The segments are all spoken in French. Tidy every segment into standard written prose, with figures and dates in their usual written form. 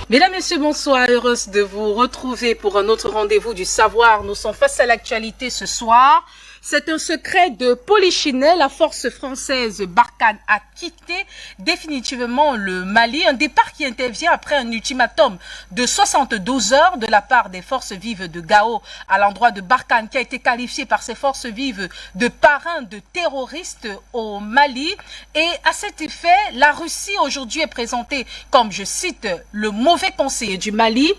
Mesdames, Messieurs, bonsoir. Heureuse de vous retrouver pour un autre rendez-vous du savoir. Nous sommes face à l'actualité ce soir. C'est un secret de Polichinelle. La force française Barkhane a quitté définitivement le Mali. Un départ qui intervient après un ultimatum de 72 heures de la part des forces vives de Gao à l'endroit de Barkhane, qui a été qualifié par ces forces vives de parrain de terroristes au Mali. Et à cet effet, la Russie aujourd'hui est présentée comme, je cite, le mauvais conseiller du Mali.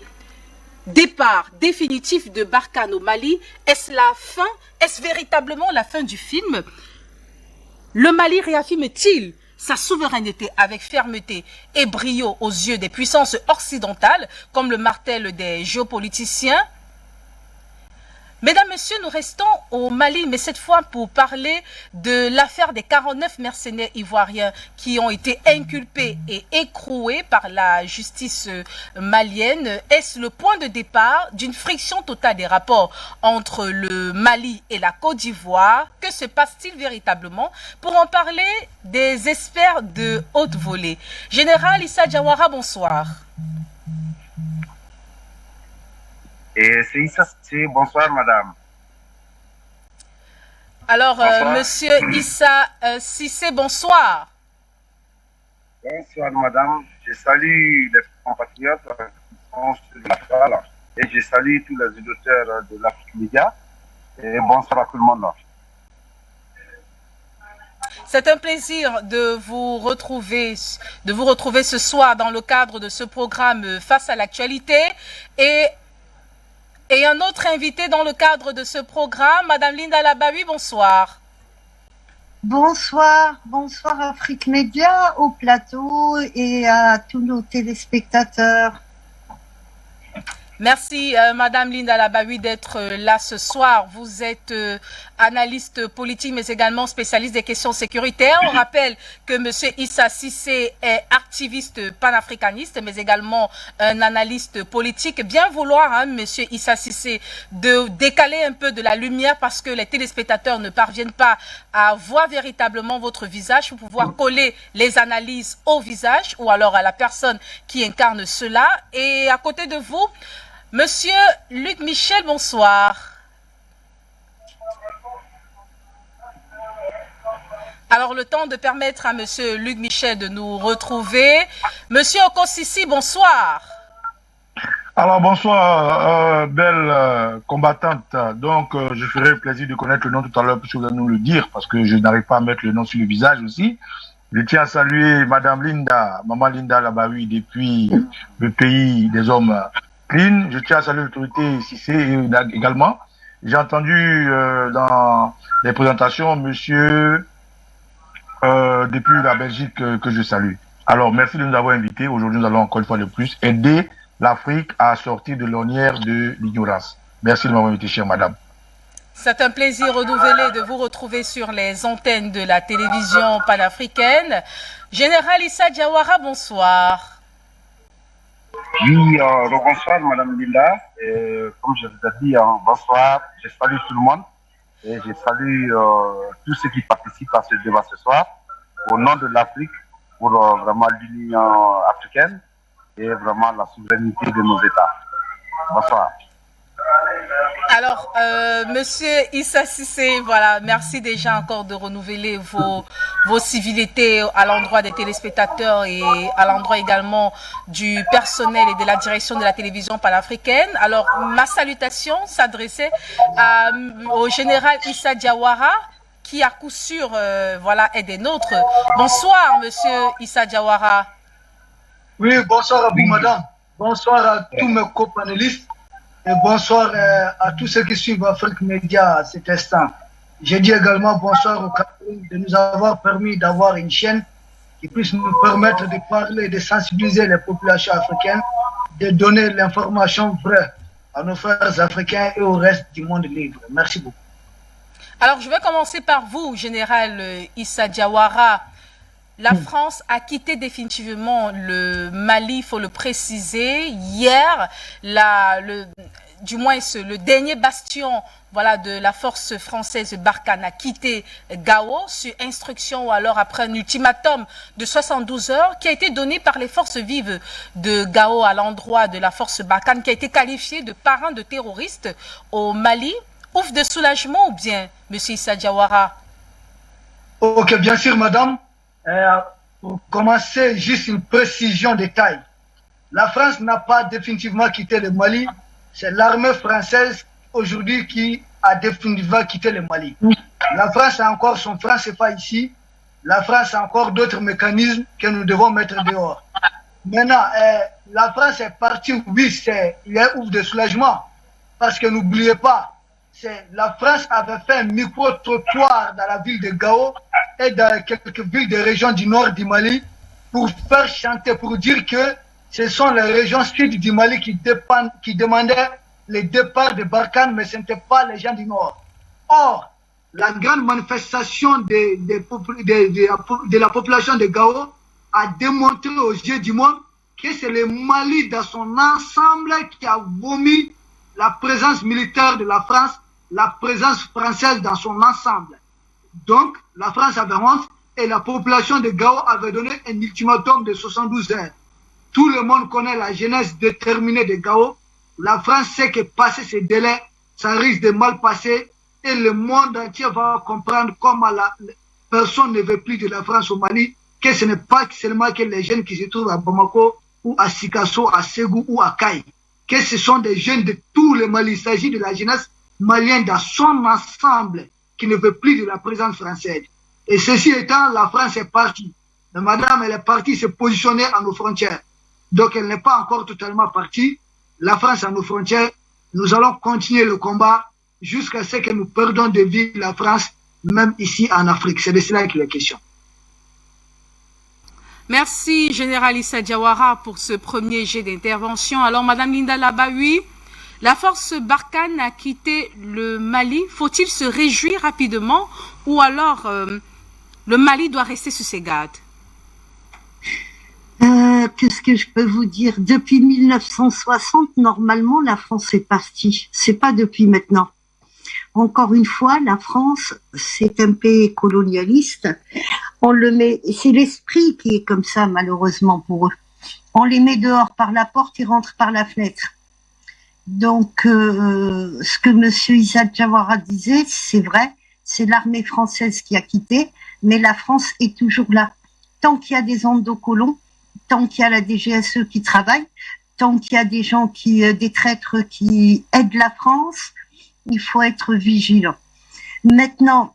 Départ définitif de Barkhane au Mali. Est-ce la fin? Est-ce véritablement la fin du film? Le Mali réaffirme-t-il sa souveraineté avec fermeté et brio aux yeux des puissances occidentales, comme le martèlent des géopoliticiens? Mesdames, Messieurs, nous restons au Mali, mais cette fois pour parler de l'affaire des 49 mercenaires ivoiriens qui ont été inculpés et écroués par la justice malienne. Est-ce le point de départ d'une friction totale des rapports entre le Mali et la Côte d'Ivoire? Que se passe-t-il véritablement? Pour en parler, des experts de haute volée. Général Issa Diawara, bonsoir. Et c'est Issa Sissé. Bonsoir, madame. Alors, monsieur Issa Sissé, bonsoir. Bonsoir, madame. Je salue les compatriotes qui sont sur la salle et je salue tous les auditeurs de l'Afrique Média. Et bonsoir à tout le monde. C'est un plaisir de vous retrouver ce soir dans le cadre de ce programme Face à l'actualité. Et un autre invité dans le cadre de ce programme, Madame Linda Labawi, bonsoir. Bonsoir, bonsoir Afrique Média, au plateau et à tous nos téléspectateurs. Merci Madame Linda Labawi d'être là ce soir. Vous êtes analyste politique mais également spécialiste des questions sécuritaires. On rappelle que Monsieur Issa Sissé est activiste panafricaniste mais également un analyste politique. Bien vouloir, Monsieur Issa Sissé, de décaler un peu de la lumière parce que les téléspectateurs ne parviennent pas à voir véritablement votre visage pour pouvoir coller les analyses au visage ou alors à la personne qui incarne cela. Et à côté de vous, Monsieur Luc Michel, bonsoir. Alors, le temps de permettre à Monsieur Luc Michel de nous retrouver. Monsieur Okosisi, bonsoir. Alors, bonsoir, belle combattante. Donc, je ferai le plaisir de connaître le nom tout à l'heure, puisque vous allez nous le dire, parce que je n'arrive pas à mettre le nom sur le visage aussi. Je tiens à saluer Madame Linda, Maman Linda Labawi, depuis le pays des hommes. Je tiens à saluer l'autorité Cissé également. J'ai entendu dans les présentations monsieur depuis la Belgique que je salue. Alors, merci de nous avoir invités. Aujourd'hui, nous allons encore une fois de plus aider l'Afrique à sortir de l'ornière de l'ignorance. Merci de m'avoir invité, chère madame. C'est un plaisir renouvelé de vous retrouver sur les antennes de la télévision panafricaine. Général Issa Diawara, bonsoir. Oui, bonsoir, madame Linda. Comme je vous ai dit, bonsoir. Je salue tout le monde et je salue tous ceux qui participent à ce débat ce soir au nom de l'Afrique pour vraiment l'Union africaine et vraiment la souveraineté de nos États. Bonsoir. Alors, Monsieur Issa Sissé, voilà, merci déjà encore de renouveler vos civilités à l'endroit des téléspectateurs et à l'endroit également du personnel et de la direction de la télévision panafricaine. Alors, ma salutation s'adressait au général Issa Diawara, qui à coup sûr, voilà, est des nôtres. Bonsoir, Monsieur Issa Diawara. Oui, bonsoir à vous, madame. Bonsoir à tous mes copanélistes. Et bonsoir à tous ceux qui suivent Afrique Média à cet instant. Je dis également bonsoir au Cameroun de nous avoir permis d'avoir une chaîne qui puisse nous permettre de parler, de sensibiliser les populations africaines, de donner l'information vraie à nos frères africains et au reste du monde libre. Merci beaucoup. Alors, je vais commencer par vous, Général Issa Diawara. La France a quitté définitivement le Mali, il faut le préciser. Hier, du moins le dernier bastion, voilà, de la force française Barkhane a quitté Gao sur instruction ou alors après un ultimatum de 72 heures qui a été donné par les forces vives de Gao à l'endroit de la force Barkhane qui a été qualifié de parrain de terroristes au Mali. Ouf de soulagement ou bien, M. Issa Diawara? Ok, bien sûr, madame. Pour commencer, juste une précision de taille. La France n'a pas définitivement quitté le Mali. C'est l'armée française aujourd'hui qui a définitivement quitté le Mali. La France a encore son franc CFA ici. La France a encore d'autres mécanismes que nous devons mettre dehors. Maintenant, la France est partie, oui, il y a ouf de soulagement. Parce que n'oubliez pas, la France avait fait un micro-trottoir dans la ville de Gao et dans quelques villes des régions du nord du Mali pour faire chanter, pour dire que ce sont les régions sud du Mali qui demandaient le départ de Barkhane, mais ce n'étaient pas les gens du nord. Or, la grande manifestation de la population de Gao a démontré aux yeux du monde que c'est le Mali dans son ensemble qui a vomi la présence militaire de la France, la présence française dans son ensemble. Donc, la France avait honte et la population de Gao avait donné un ultimatum de 72 heures. Tout le monde connaît la jeunesse déterminée de Gao. La France sait que passer ces délais, ça risque de mal passer et le monde entier va comprendre comment personne ne veut plus de la France au Mali, que ce n'est pas seulement que les jeunes qui se trouvent à Bamako ou à Sikasso, à Ségou ou à Kaï, que ce sont des jeunes de tout le Mali. Il s'agit de la jeunesse malienne dans son ensemble qui ne veut plus de la présence française. Et ceci étant, la France est partie. Mais madame, elle est partie se positionner à nos frontières. Donc elle n'est pas encore totalement partie. La France à nos frontières, nous allons continuer le combat jusqu'à ce que nous perdons de vue la France, même ici en Afrique. C'est de cela qu'il est question. Merci, Général Issa Diawara, pour ce premier jet d'intervention. Alors, Madame Linda Labaoui, la force Barkhane a quitté le Mali. Faut-il se réjouir rapidement ou alors le Mali doit rester sur ses gardes? Qu'est-ce que je peux vous dire? Depuis 1960, normalement, la France est partie. C'est pas depuis maintenant. Encore une fois, la France, c'est un pays colonialiste. On le met, c'est l'esprit qui est comme ça, malheureusement pour eux. On les met dehors par la porte, ils rentrent par la fenêtre. Donc, ce que Monsieur Issa Diawara disait, c'est vrai, c'est l'armée française qui a quitté, mais la France est toujours là. Tant qu'il y a des endocolons, tant qu'il y a la DGSE qui travaille, tant qu'il y a des gens des traîtres qui aident la France, il faut être vigilant. Maintenant,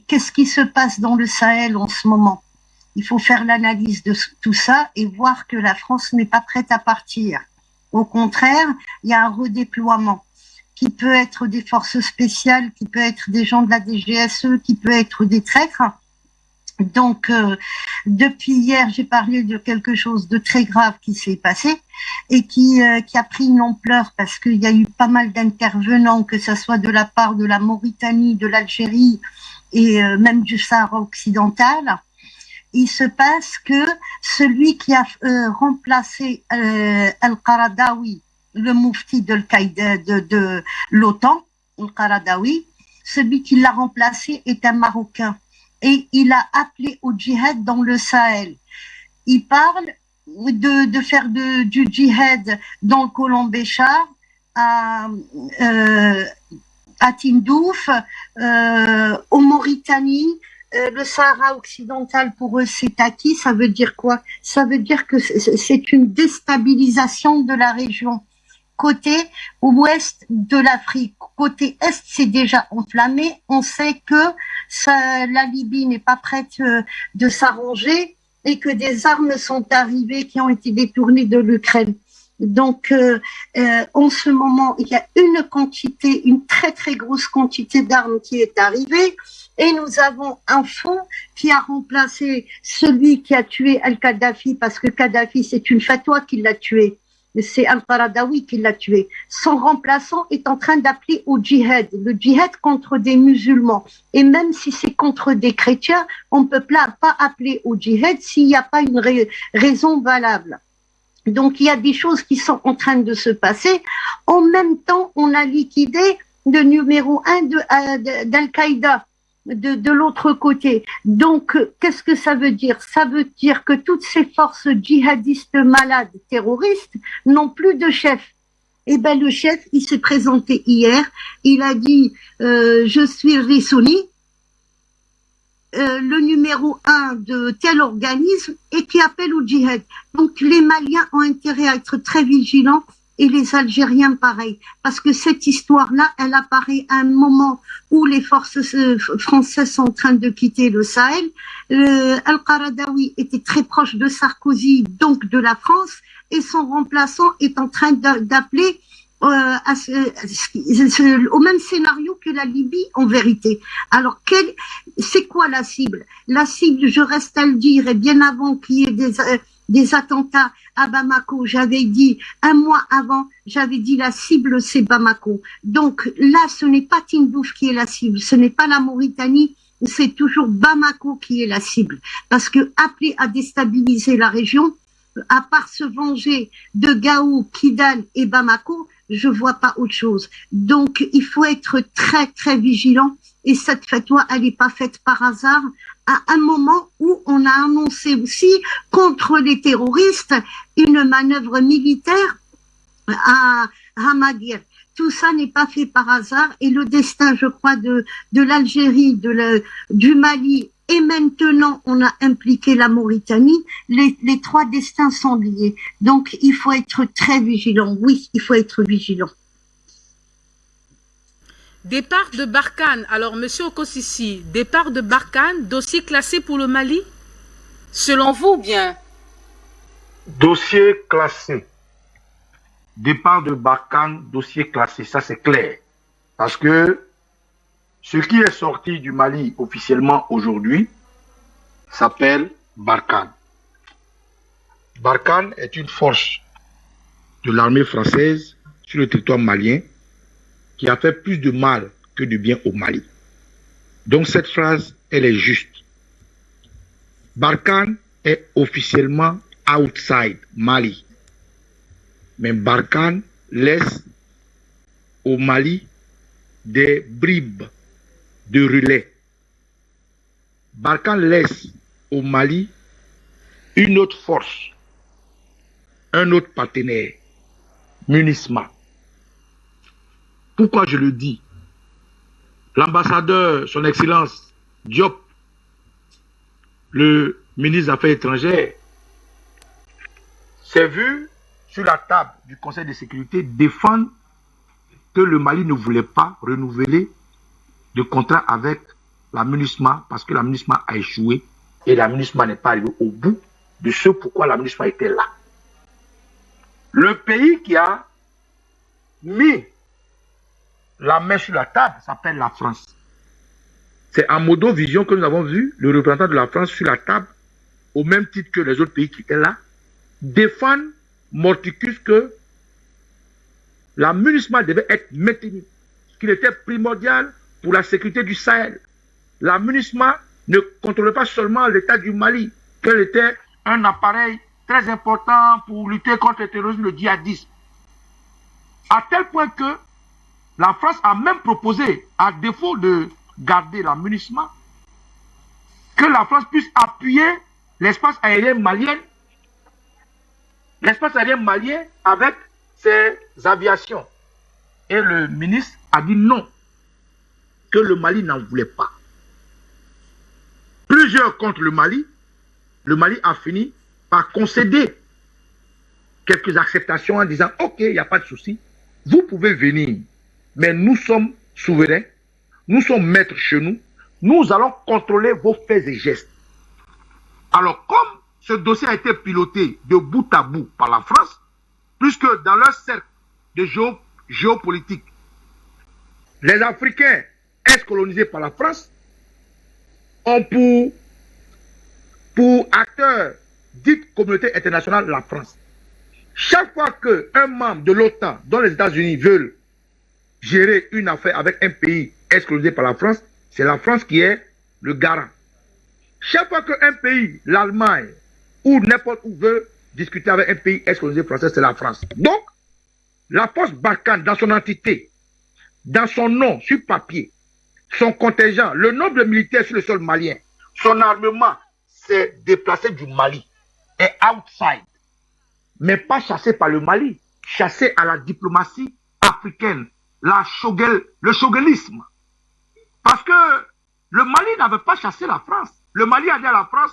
qu'est-ce qui se passe dans le Sahel en ce moment? Il faut faire l'analyse de tout ça et voir que la France n'est pas prête à partir. Au contraire, il y a un redéploiement qui peut être des forces spéciales, qui peut être des gens de la DGSE, qui peut être des traîtres. Donc, depuis hier, j'ai parlé de quelque chose de très grave qui s'est passé et qui a pris une ampleur parce qu'il y a eu pas mal d'intervenants, que ce soit de la part de la Mauritanie, de l'Algérie et même du Sahara occidental. Il se passe que celui qui a remplacé Al-Qaradawi, le moufti de l'OTAN, Al-Qaradawi, celui qui l'a remplacé est un Marocain. Et il a appelé au djihad dans le Sahel. Il parle de faire du djihad dans le Colombéchar, à Tindouf, au Mauritanie. Le Sahara occidental, pour eux, c'est acquis. Ça veut dire quoi? Ça veut dire que c'est une déstabilisation de la région. Côté ouest de l'Afrique, côté est, c'est déjà enflammé. On sait que la Libye n'est pas prête de s'arranger et que des armes sont arrivées qui ont été détournées de l'Ukraine. Donc, en ce moment, il y a une très très grosse quantité d'armes qui est arrivée. Et nous avons un fond qui a remplacé celui qui a tué Al-Kadhafi, parce que Kadhafi, c'est une fatwa qui l'a tué. C'est Al-Qaradawi qui l'a tué. Son remplaçant est en train d'appeler au djihad, le djihad contre des musulmans. Et même si c'est contre des chrétiens, on ne peut pas appeler au djihad s'il n'y a pas une raison valable. Donc, il y a des choses qui sont en train de se passer. En même temps, on a liquidé le numéro 1 d'Al-Qaïda de l'autre côté. Donc, qu'est-ce que ça veut dire? Ça veut dire que toutes ces forces djihadistes malades, terroristes, n'ont plus de chef. Eh ben, le chef, il s'est présenté hier. Il a dit, je suis Rissouni, le numéro 1 de tel organisme, et qui appelle au djihad. Donc, les Maliens ont intérêt à être très vigilants, et les Algériens pareil, parce que cette histoire-là, elle apparaît à un moment où les forces françaises sont en train de quitter le Sahel. Al-Qaradawi était très proche de Sarkozy, donc de la France, et son remplaçant est en train d'appeler au même scénario que la Libye en vérité. Alors, c'est quoi la cible? La cible, je reste à le dire, et bien avant qu'il y ait des attentats à Bamako, j'avais dit, un mois avant, j'avais dit la cible c'est Bamako. Donc là, ce n'est pas Tindouf qui est la cible, ce n'est pas la Mauritanie, c'est toujours Bamako qui est la cible. Parce que appeler à déstabiliser la région, à part se venger de Gao, Kidal et Bamako, je vois pas autre chose. Donc il faut être très très vigilant, et cette fatwa, elle n'est pas faite par hasard, à un moment où on a annoncé aussi contre les terroristes une manœuvre militaire à Hamadir. Tout ça n'est pas fait par hasard, et le destin, je crois, de l'Algérie, du Mali, et maintenant on a impliqué la Mauritanie, les trois destins sont liés. Donc il faut être très vigilant, oui, il faut être vigilant. Départ de Barkhane. Alors, monsieur Okosisi, départ de Barkhane, dossier classé pour le Mali? Selon vous, bien? Dossier classé. Départ de Barkhane, dossier classé, ça c'est clair. Parce que ce qui est sorti du Mali officiellement aujourd'hui s'appelle Barkhane. Barkhane est une force de l'armée française sur le territoire malien qui a fait plus de mal que de bien au Mali. Donc cette phrase, elle est juste. Barkhane est officiellement outside Mali. Mais Barkhane laisse au Mali des bribes de relais. Barkhane laisse au Mali une autre force, un autre partenaire, MUNISMA. Pourquoi je le dis? L'ambassadeur, son Excellence Diop, le ministre des Affaires étrangères, s'est vu sur la table du Conseil de sécurité défendre que le Mali ne voulait pas renouveler de contrat avec la MUNISMA parce que la MUNISMA a échoué et la MUNISMA n'est pas arrivée au bout de ce pourquoi la MUNISMA était là. Le pays qui a mis la main sur la table s'appelle la France. C'est en modo vision que nous avons vu le représentant de la France sur la table, au même titre que les autres pays qui étaient là, défendre Morticus que la MUNISMA devait être maintenue, qu'il était primordial pour la sécurité du Sahel. La MUNISMA ne contrôlait pas seulement l'État du Mali, qu'elle était un appareil très important pour lutter contre le terrorisme, le djihadisme. À tel point que la France a même proposé, à défaut de garder la MUNISMA, que la France puisse appuyer l'espace aérien malien avec ses aviations. Et le ministre a dit non, que le Mali n'en voulait pas. Plusieurs contre le Mali a fini par concéder quelques acceptations en disant ok, il n'y a pas de souci, vous pouvez venir, mais nous sommes souverains, nous sommes maîtres chez nous, nous allons contrôler vos faits et gestes. Alors comme ce dossier a été piloté de bout à bout par la France, puisque dans leur cercle de géopolitique, les Africains ex-colonisés par la France ont pour acteur dite communauté internationale la France. Chaque fois qu'un membre de l'OTAN, dont les États-Unis veulent gérer une affaire avec un pays ex-colonisé par la France, c'est la France qui est le garant. Chaque fois qu'un pays, l'Allemagne ou n'importe où veut discuter avec un pays ex-colonisé français, c'est la France. Donc, la force Barkhane, dans son entité, dans son nom, sur papier, son contingent, le nombre de militaires sur le sol malien, son armement s'est déplacé du Mali, est outside, mais pas chassé par le Mali, chassé à la diplomatie africaine, le shogunisme. Parce que le Mali n'avait pas chassé la France. Le Mali a dit à la France,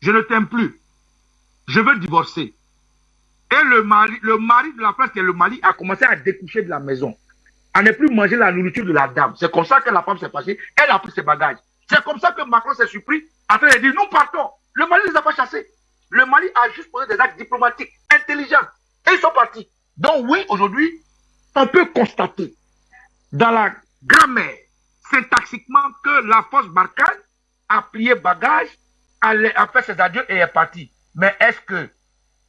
je ne t'aime plus, je veux divorcer. Et le mari de la France, qui est le Mali, a commencé à découcher de la maison, à ne plus manger la nourriture de la dame. C'est comme ça que la femme s'est passée, elle a pris ses bagages. C'est comme ça que Macron s'est surpris, en train de dire, nous partons. Le Mali ne les a pas chassés. Le Mali a juste posé des actes diplomatiques intelligents. Et ils sont partis. Donc oui, aujourd'hui, on peut constater dans la grammaire, syntaxiquement, que la force Barkhane a plié bagage, a fait ses adieux et est partie. Mais est-ce que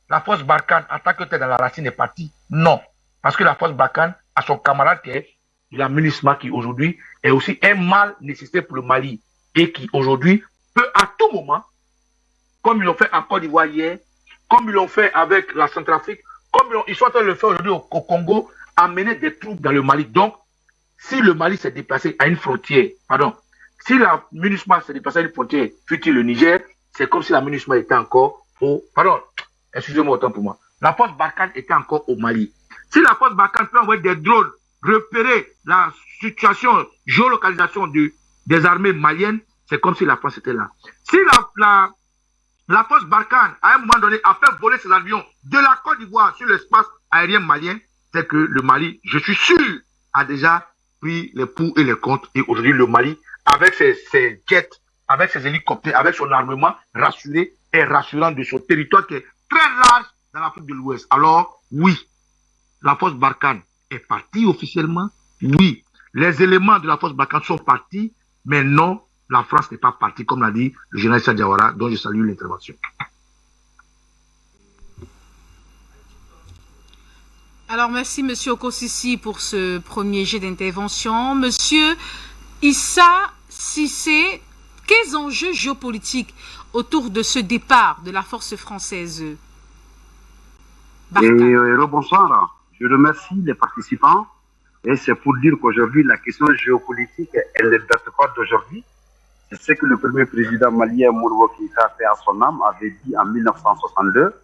la force Barkhane, en tant que telle dans la racine, est partie? Non. Parce que la force Barkhane a son camarade qui est la MINUSMA, qui aujourd'hui est aussi un mal nécessaire pour le Mali et qui aujourd'hui peut à tout moment, comme ils l'ont fait en Côte d'Ivoire hier, comme ils l'ont fait avec la Centrafrique, comme ils sont en train de le faire aujourd'hui au Congo, amener des troupes dans le Mali. Donc, si le Mali s'est déplacé à une frontière, si la MINUSMA s'est déplacée à une frontière, fut-il le Niger, c'est comme si la MINUSMA était encore excusez-moi autant pour moi. La force Barkhane était encore au Mali. Si la force Barkhane peut envoyer des drones, repérer la situation, géolocalisation des armées maliennes, c'est comme si la France était là. Si la force Barkhane, à un moment donné, a fait voler ses avions de la Côte d'Ivoire sur l'espace aérien malien, c'est que le Mali, je suis sûr, a déjà pris les pour et les contre. Et aujourd'hui, le Mali, avec ses jets, avec ses hélicoptères, avec son armement, rassuré et rassurant de son territoire qui est très large dans l'Afrique de l'Ouest. Alors, oui, la force Barkhane est partie officiellement. Oui, les éléments de la force Barkhane sont partis, mais non, la France n'est pas partie, comme l'a dit le général Issa Diawara, dont je salue l'intervention. Alors, merci, Monsieur Okosisi, pour ce premier jet d'intervention. Monsieur Issa Cissé, quels enjeux géopolitiques autour de ce départ de la force française Barkhane? Bonsoir. Je remercie les participants. Et c'est pour dire qu'aujourd'hui, la question géopolitique, elle ne date pas d'aujourd'hui. C'est ce que le premier président malien, Modibo Keïta, fait à son âme, avait dit en 1962,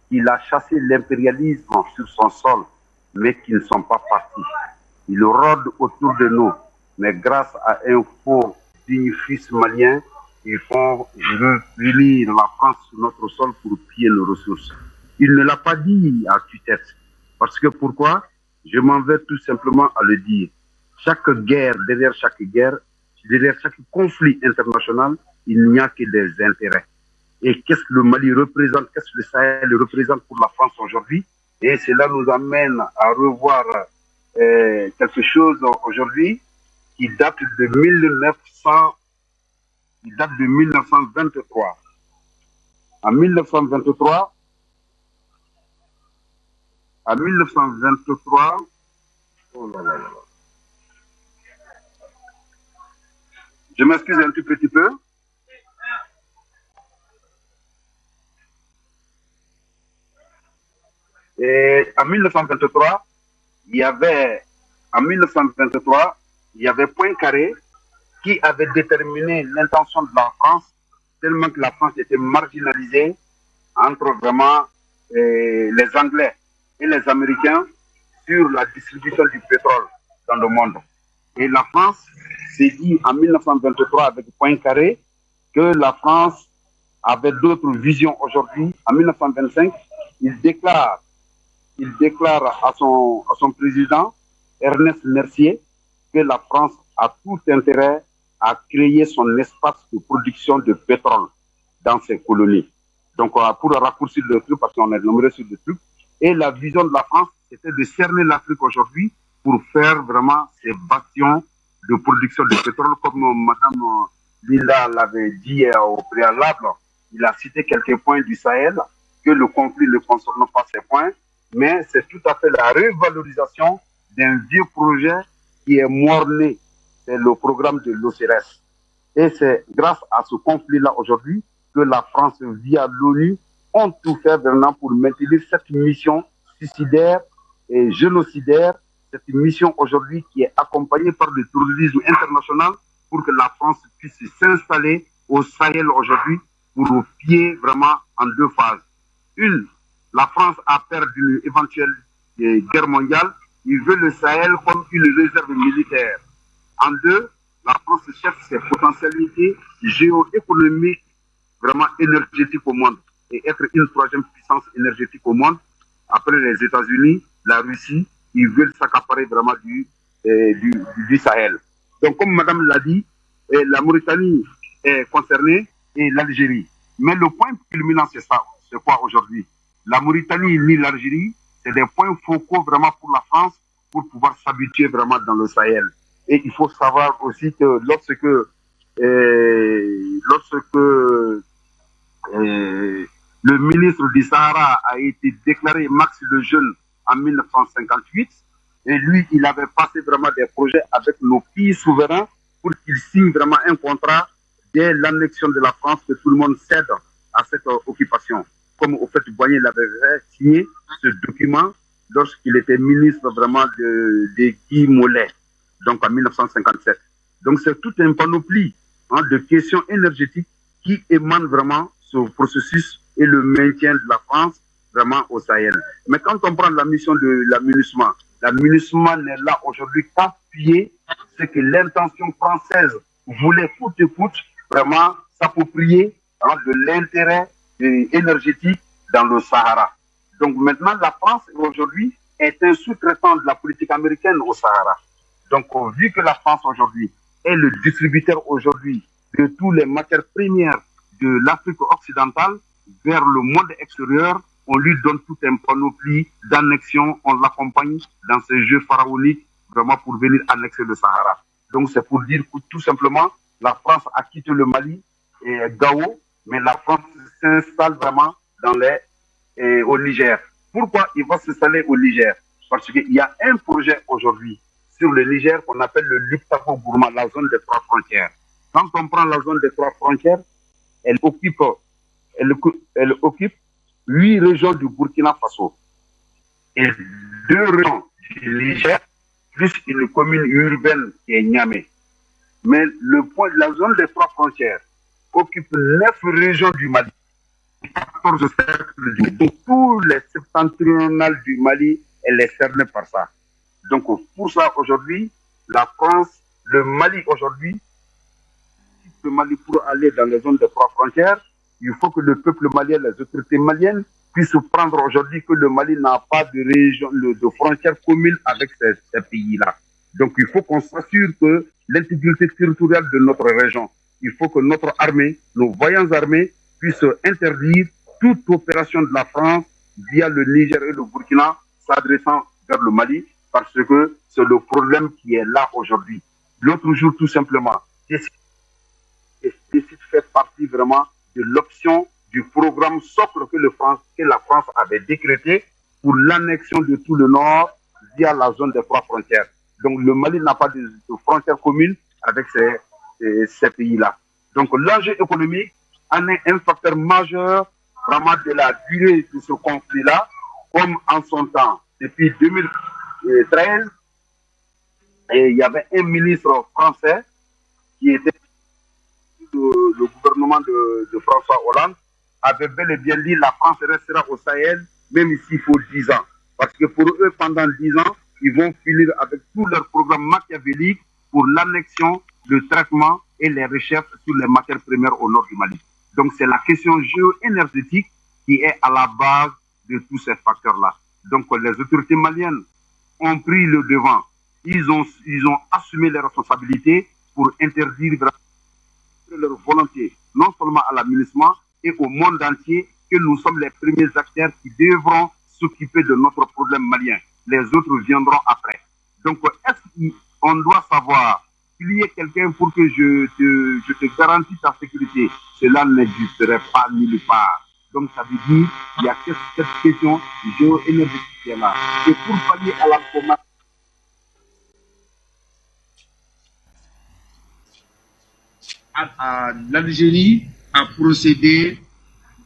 qu'il a chassé l'impérialisme sur son sol, mais qu'ils ne sont pas partis. Ils rôdent autour de nous, mais grâce à un faux dignifice malien, ils font revenir la France sur notre sol pour piller nos ressources. Il ne l'a pas dit à tue-tête. Parce que pourquoi? Je m'en vais tout simplement à le dire. Chaque guerre, derrière chaque conflit international, il n'y a que des intérêts. Et qu'est-ce que le Mali représente, qu'est-ce que le Sahel représente pour la France aujourd'hui? Et cela nous amène à revoir quelque chose aujourd'hui qui date de 1923. En 1923, oh là là là. Je m'excuse un tout petit peu. Et en 1923, il y avait Poincaré qui avait déterminé l'intention de la France, tellement que la France était marginalisée entre vraiment les Anglais et les Américains sur la distribution du pétrole dans le monde. Et la France s'est dit en 1923 avec Poincaré que la France avait d'autres visions aujourd'hui. En 1925, il déclare à son président, Ernest Mercier, que la France a tout intérêt à créer son espace de production de pétrole dans ses colonies. Donc, pour raccourcir le truc, parce qu'on est nombreux sur le truc, et la vision de la France, c'était de cerner l'Afrique aujourd'hui pour faire vraiment ces bastions de production de pétrole, comme Mme Lila l'avait dit au préalable. Il a cité quelques points du Sahel, que le conflit ne concerne pas ces points, mais c'est tout à fait la revalorisation d'un vieux projet qui est mort-né. C'est le programme de l'OCRS. Et c'est grâce à ce conflit-là aujourd'hui que la France, via l'ONU, ont tout fait vraiment pour maintenir cette mission suicidaire et génocidaire, cette mission aujourd'hui qui est accompagnée par le terrorisme international pour que la France puisse s'installer au Sahel aujourd'hui pour pied vraiment en deux phases. Une, la France a peur d'une éventuelle guerre mondiale. Il veut le Sahel comme une réserve militaire. En deux, la France cherche ses potentialités géoéconomiques, vraiment énergétiques au monde, et être une troisième puissance énergétique au monde. Après les États-Unis, la Russie, ils veulent s'accaparer vraiment du Sahel. Donc, comme Madame l'a dit, la Mauritanie est concernée et l'Algérie. Mais le point culminant, c'est ça. C'est quoi aujourd'hui? La Mauritanie ni l'Algérie, c'est des points focaux vraiment pour la France pour pouvoir s'habituer vraiment dans le Sahel. Et il faut savoir aussi que lorsque le ministre du Sahara a été déclaré Max le Jeune en 1958, et lui, il avait passé vraiment des projets avec nos pays souverains pour qu'ils signent vraiment un contrat dès l'annexion de la France, que tout le monde cède à cette occupation. Comme au fait, Boigny l'avait signé ce document lorsqu'il était ministre vraiment de Guy Mollet, donc en 1957. Donc c'est toute une panoplie de questions énergétiques qui émanent vraiment ce processus et le maintien de la France vraiment au Sahel. Mais quand on prend la mission de la MINUSMA n'est là aujourd'hui qu'appuyer ce que l'intention française voulait coûte que coûte vraiment s'approprier de l'intérêt énergétique dans le Sahara. Donc maintenant, la France aujourd'hui est un sous-traitant de la politique américaine au Sahara. Donc vu que la France aujourd'hui est le distributeur aujourd'hui de toutes les matières premières de l'Afrique occidentale vers le monde extérieur, on lui donne tout un panoplie d'annexion, on l'accompagne dans ce jeu pharaonique vraiment pour venir annexer le Sahara. Donc c'est pour dire que tout simplement, la France a quitté le Mali et Gao, mais la France s'installe vraiment au Niger. Pourquoi il va s'installer au Niger? Parce qu'il y a un projet aujourd'hui sur le Niger qu'on appelle le Liptako-Gourma, la zone des trois frontières. Quand on prend la zone des trois frontières, elle occupe 8 régions du Burkina Faso et 2 régions du Niger, plus une commune urbaine qui est Niamey. Mais la zone des trois frontières occupe 9 régions du Mali, 14 cercles du Mali. Donc, tous les septentrionales du Mali, elle est cernée par ça. Donc, pour ça, aujourd'hui, la France, le Mali aujourd'hui, le Mali pour aller dans les zones des trois frontières, il faut que le peuple malien, les autorités maliennes, puissent prendre aujourd'hui que le Mali n'a pas de région, de frontières communes avec ces pays-là. Donc, il faut qu'on s'assure que l'intégrité territoriale de notre région, il faut que notre armée, nos voyants armés, puissent interdire toute opération de la France via le Niger et le Burkina s'adressant vers le Mali, parce que c'est le problème qui est là aujourd'hui. L'autre jour, tout simplement, décide fait partie vraiment de l'option du programme socle que la France avait décrété pour l'annexion de tout le Nord via la zone des trois frontières. Donc le Mali n'a pas de frontières communes avec ces pays-là. Donc l'enjeu économique en est un facteur majeur vraiment de la durée de ce conflit-là, comme en son temps, depuis 2013, et il y avait un ministre français qui était le gouvernement de François Hollande, avait bel et bien dit la France restera au Sahel, même s'il faut 10 ans. Parce que pour eux, pendant 10 ans, ils vont finir avec tout leur programme machiavélique pour l'annexion, le traitement et les recherches sur les matières premières au nord du Mali. Donc c'est la question géo-énergétique qui est à la base de tous ces facteurs-là. Donc les autorités maliennes ont pris le devant. Ils ont assumé les responsabilités pour interdire leur volonté, non seulement à l'aménagement et au monde entier, que nous sommes les premiers acteurs qui devront s'occuper de notre problème malien. Les autres viendront après. Donc, est-ce qu'on doit savoir qu'il y ait quelqu'un pour que je te garantisse ta sécurité? Cela n'existerait pas nulle part. Donc, ça veut dire qu'il y a cette question géo-énergétique qui est là. Et pour pallier à la formation, l'Algérie a procédé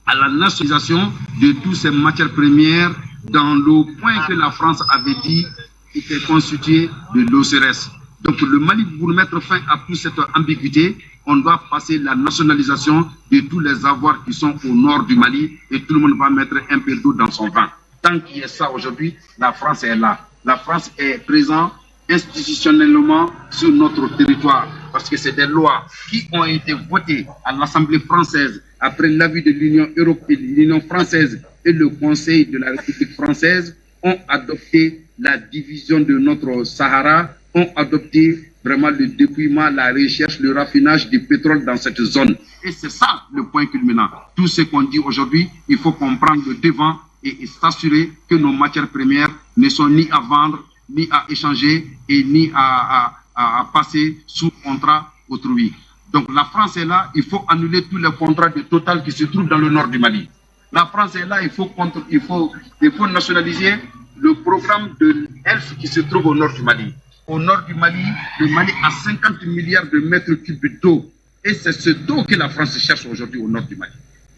à la nationalisation de toutes ces matières premières dans le point que la France avait dit était constitué de l'OCRS. Donc le Mali, pour mettre fin à toute cette ambiguïté, on doit passer la nationalisation de tous les avoirs qui sont au nord du Mali et tout le monde va mettre un peu d'eau dans son vin. Tant qu'il y a ça aujourd'hui, la France est là. La France est présente institutionnellement sur notre territoire parce que c'est des lois qui ont été votées à l'Assemblée française après l'avis de l'Union européenne, l'Union française et le Conseil de la République française ont adopté la division de notre Sahara, ont adopté vraiment le dépouillement, la recherche, le raffinage du pétrole dans cette zone. Et c'est ça le point culminant. Tout ce qu'on dit aujourd'hui, il faut qu'on prenne le devant et s'assurer que nos matières premières ne sont ni à vendre, ni à échanger et ni à passer sous contrat autrui. Donc la France est là, il faut annuler tous les contrats de Total qui se trouvent dans le nord du Mali. La France est là, il faut nationaliser le programme de ELF qui se trouve au nord du Mali. Au nord du Mali, le Mali a 50 milliards de mètres cubes d'eau. Et c'est ce eau que la France cherche aujourd'hui au nord du Mali.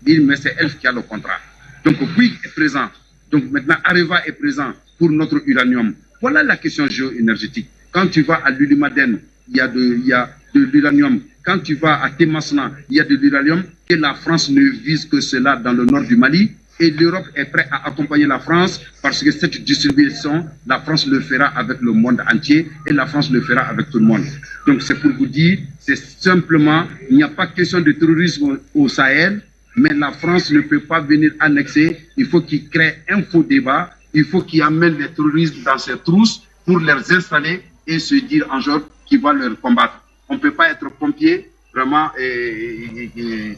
Mais c'est ELF qui a le contrat. Donc Bouygues est présent. Donc maintenant Areva est présent pour notre uranium. Voilà la question géo-énergétique. Quand tu vas à l'Ulimaden, il y a de l'uranium. Quand tu vas à Temasna, il y a de l'uranium. Et la France ne vise que cela dans le nord du Mali. Et l'Europe est prête à accompagner la France parce que cette distribution, la France le fera avec le monde entier et la France le fera avec tout le monde. Donc c'est pour vous dire, c'est simplement, il n'y a pas question de terrorisme au Sahel, mais la France ne peut pas venir annexer. Il faut qu'il crée un faux débat. Il faut qu'il amène les terroristes dans ses trousses pour les installer et se dire un jour qu'il va leur combattre. On ne peut pas être pompier vraiment et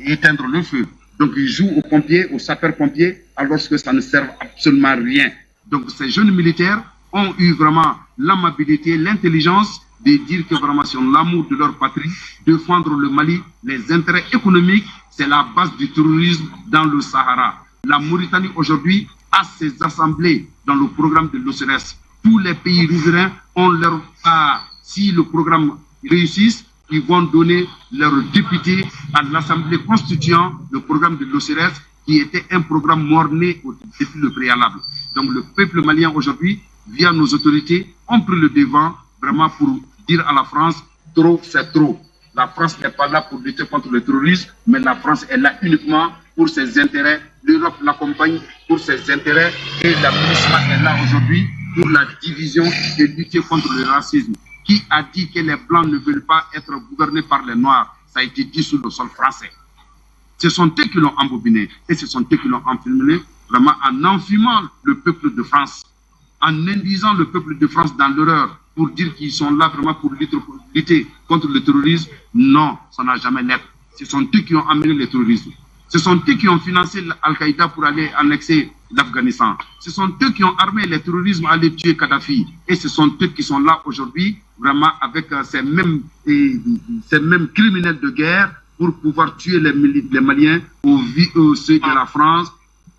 éteindre le feu. Donc ils jouent aux pompiers, aux sapeurs-pompiers, alors que ça ne sert absolument à rien. Donc ces jeunes militaires ont eu vraiment l'amabilité, l'intelligence de dire que vraiment c'est l'amour de leur patrie, défendre le Mali, les intérêts économiques, c'est la base du terrorisme dans le Sahara. La Mauritanie aujourd'hui a ses assemblées dans le programme de l'OCRS. Tous les pays riverains ont leur part. Si le programme réussit, ils vont donner leurs députés à l'Assemblée constituant le programme de l'OCRS qui était un programme mort-né depuis le préalable. Donc le peuple malien aujourd'hui, via nos autorités, ont pris le devant vraiment pour dire à la France, trop c'est trop. La France n'est pas là pour lutter contre le terrorisme, mais la France est là uniquement pour ses intérêts. L'Europe l'accompagne pour ses intérêts et la MINUSMA est là aujourd'hui pour la division et lutter contre le racisme. Qui a dit que les Blancs ne veulent pas être gouvernés par les Noirs? Ça a été dit sur le sol français. Ce sont eux qui l'ont embobiné et ce sont eux qui l'ont enfumé vraiment en enfumant le peuple de France, en induisant le peuple de France dans l'erreur pour dire qu'ils sont là vraiment pour lutter contre le terrorisme. Non, ça n'a jamais l'être. Ce sont eux qui ont amené le terrorisme. Ce sont eux qui ont financé Al-Qaïda pour aller annexer l'Afghanistan. Ce sont eux qui ont armé les terrorismes à aller tuer Kadhafi. Et ce sont eux qui sont là aujourd'hui, vraiment avec ces mêmes criminels de guerre pour pouvoir tuer les Maliens au sein de la France,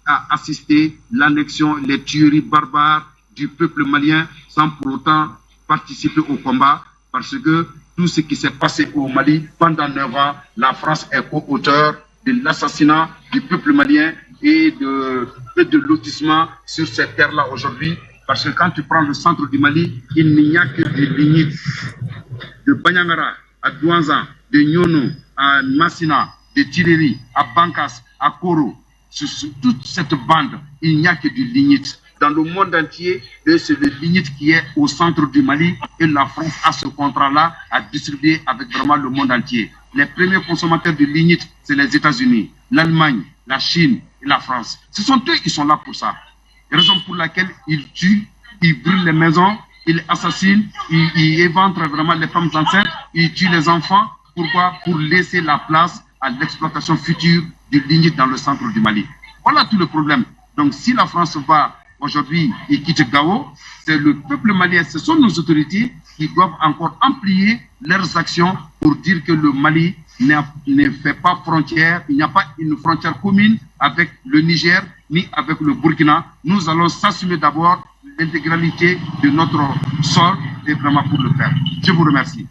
à assister l'annexion, les tueries barbares du peuple malien sans pour autant participer au combat. Parce que tout ce qui s'est passé au Mali pendant 9 ans, la France est co-auteur de l'assassinat du peuple malien et de lotissement sur cette terre-là aujourd'hui. Parce que quand tu prends le centre du Mali, il n'y a que des lignes de Banyangara à Douanzan, de Nyono à Massina, de Tireri à Bankas, à Koro. Sur toute cette bande, il n'y a que du lignite. Dans le monde entier, c'est le lignite qui est au centre du Mali et la France a ce contrat-là à distribuer avec vraiment le monde entier. Les premiers consommateurs de lignite, c'est les États-Unis, l'Allemagne, la Chine et la France. Ce sont eux qui sont là pour ça. Raison pour laquelle ils tuent, ils brûlent les maisons, ils assassinent, ils éventrent vraiment les femmes enceintes, ils tuent les enfants. Pourquoi? Pour laisser la place à l'exploitation future du lignite dans le centre du Mali. Voilà tout le problème. Donc si la France va aujourd'hui et quitte Gao, c'est le peuple malien, ce sont nos autorités qui doivent encore amplier leurs actions pour dire que le Mali ne fait pas frontière, il n'y a pas une frontière commune avec le Niger ni avec le Burkina. Nous allons s'assumer d'abord l'intégralité de notre sol et vraiment pour le faire. Je vous remercie.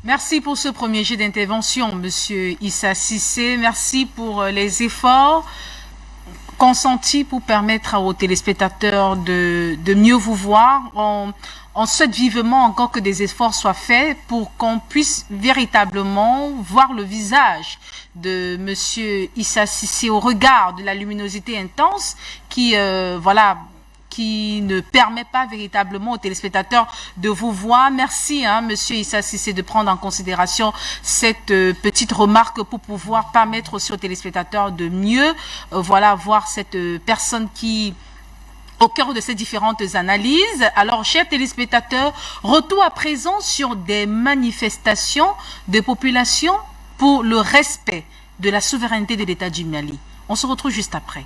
Merci pour ce premier jet d'intervention, Monsieur Issa Cissé. Merci pour les efforts consentis pour permettre aux téléspectateurs de mieux vous voir. On souhaite vivement encore que des efforts soient faits pour qu'on puisse véritablement voir le visage de Monsieur Issa Cissé au regard de la luminosité intense qui, qui ne permet pas véritablement aux téléspectateurs de vous voir. Merci, Monsieur Issa Cissé, de prendre en considération cette petite remarque pour pouvoir permettre aussi aux téléspectateurs de mieux, voir cette personne qui au cœur de ces différentes analyses. Alors, chers téléspectateurs, retour à présent sur des manifestations de population pour le respect de la souveraineté de l'État du Mali. On se retrouve juste après.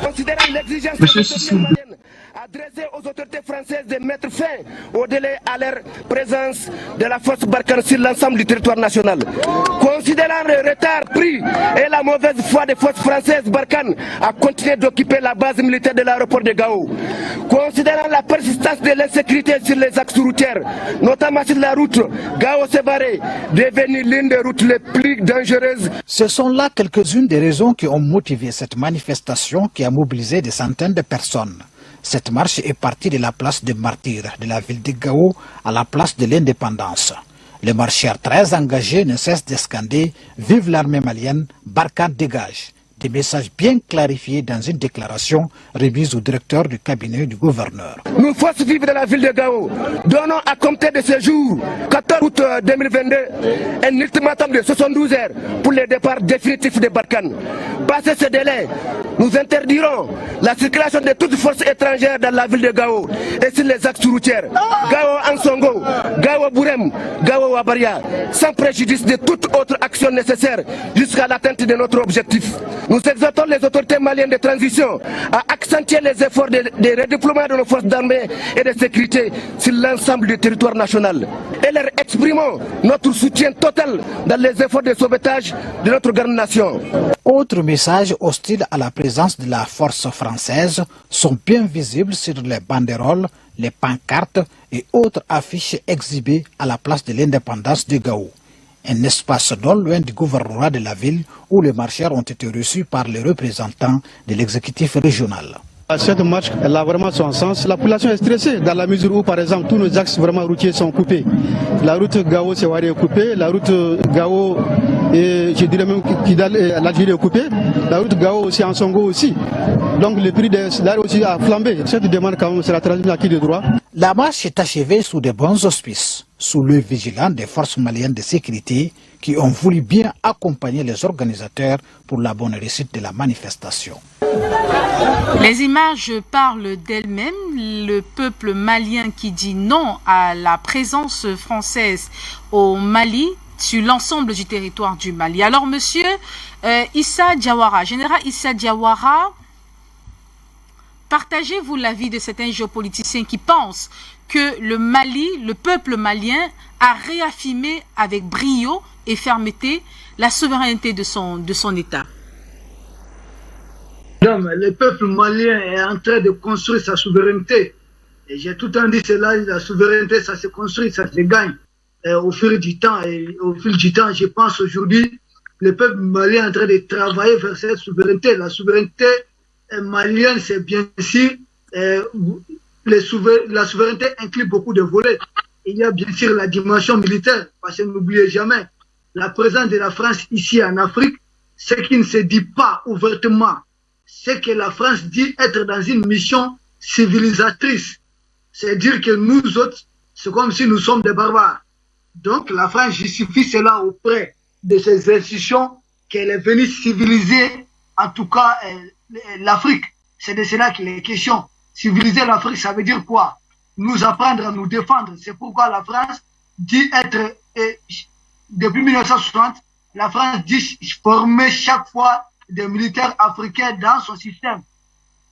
Considérant l'exigence de l'autorité malienne adressée aux autorités françaises de mettre fin au délai à leur présence de la force Barkhane sur l'ensemble du territoire national. Considérant le retard pris et la mauvaise foi des forces françaises, Barkhane a continué d'occuper la base militaire de l'aéroport de Gao. Considérant la persistance de l'insécurité sur les axes routiers, notamment sur la route Gao-Sévaré, devenue l'une des routes les plus dangereuses. Ce sont là quelques-unes des raisons qui ont motivé cette manifestation qui a mobilisé des centaines de personnes. Cette marche est partie de la place des Martyrs de la ville de Gao à la place de l'Indépendance. Les marcheurs très engagés ne cessent de scander « Vive l'armée malienne, Barkhane dégage !» Des messages bien clarifiés dans une déclaration remise au directeur du cabinet du gouverneur. Nous, forces vives de la ville de Gao, donnons à compter de ce jour, 14 août 2022, un ultimatum de 72 heures pour le départ définitif de Barkhane. Passé ce délai, nous interdirons la circulation de toutes forces étrangères dans la ville de Gao et sur les axes routiers, Gao-Ansongo, Gao-Bourem, Gao-Wabaria, sans préjudice de toute autre action nécessaire jusqu'à l'atteinte de notre objectif. Nous exhortons les autorités maliennes de transition à accentuer les efforts de redéploiement de nos forces d'armée et de sécurité sur l'ensemble du territoire national. Et leur exprimons notre soutien total dans les efforts de sauvetage de notre grande nation. Autres messages hostiles à la présence de la force française sont bien visibles sur les banderoles, les pancartes et autres affiches exhibées à la place de l'Indépendance de Gao. Un espace non loin du gouvernorat de la ville où les marcheurs ont été reçus par les représentants de l'exécutif régional. Cette marche, elle a vraiment son sens. La population est stressée dans la mesure où, par exemple, tous nos axes vraiment routiers sont coupés. La route Gao-Sévaré est coupée, la route Gao et je dirais même Kidal, l'Algérie est coupée, la route Gao aussi en Songo aussi. Donc le prix de l'arrêt aussi a flambé. Cette demande quand même sera transmise à qui de droit. La marche est achevée sous de bons auspices, sous l'œil vigilant des forces maliennes de sécurité qui ont voulu bien accompagner les organisateurs pour la bonne réussite de la manifestation. Les images parlent d'elles-mêmes. Le peuple malien qui dit non à la présence française au Mali, sur l'ensemble du territoire du Mali. Alors, monsieur Issa Diawara, général Issa Diawara, partagez-vous l'avis de certains géopoliticiens qui pensent que le Mali, le peuple malien, a réaffirmé avec brio et fermeté la souveraineté de son État? Non, mais le peuple malien est en train de construire sa souveraineté. Et j'ai tout le temps dit cela, la souveraineté, ça se construit, ça se gagne. Et au fil du temps, je pense aujourd'hui, le peuple malien est en train de travailler vers cette souveraineté. La souveraineté malienne, c'est bien sûr, la souveraineté inclut beaucoup de volets. Il y a bien sûr la dimension militaire, parce que n'oubliez jamais, la présence de la France ici en Afrique, ce qui ne se dit pas ouvertement, c'est que la France dit être dans une mission civilisatrice. C'est-à-dire que nous autres, c'est comme si nous sommes des barbares. Donc la France justifie cela auprès de ces institutions qu'elle est venue civiliser, en tout cas l'Afrique. C'est de cela qu'il est question. Civiliser l'Afrique, ça veut dire quoi? Nous apprendre à nous défendre. C'est pourquoi la France dit être, depuis 1960, la France dit former chaque fois des militaires africains dans son système.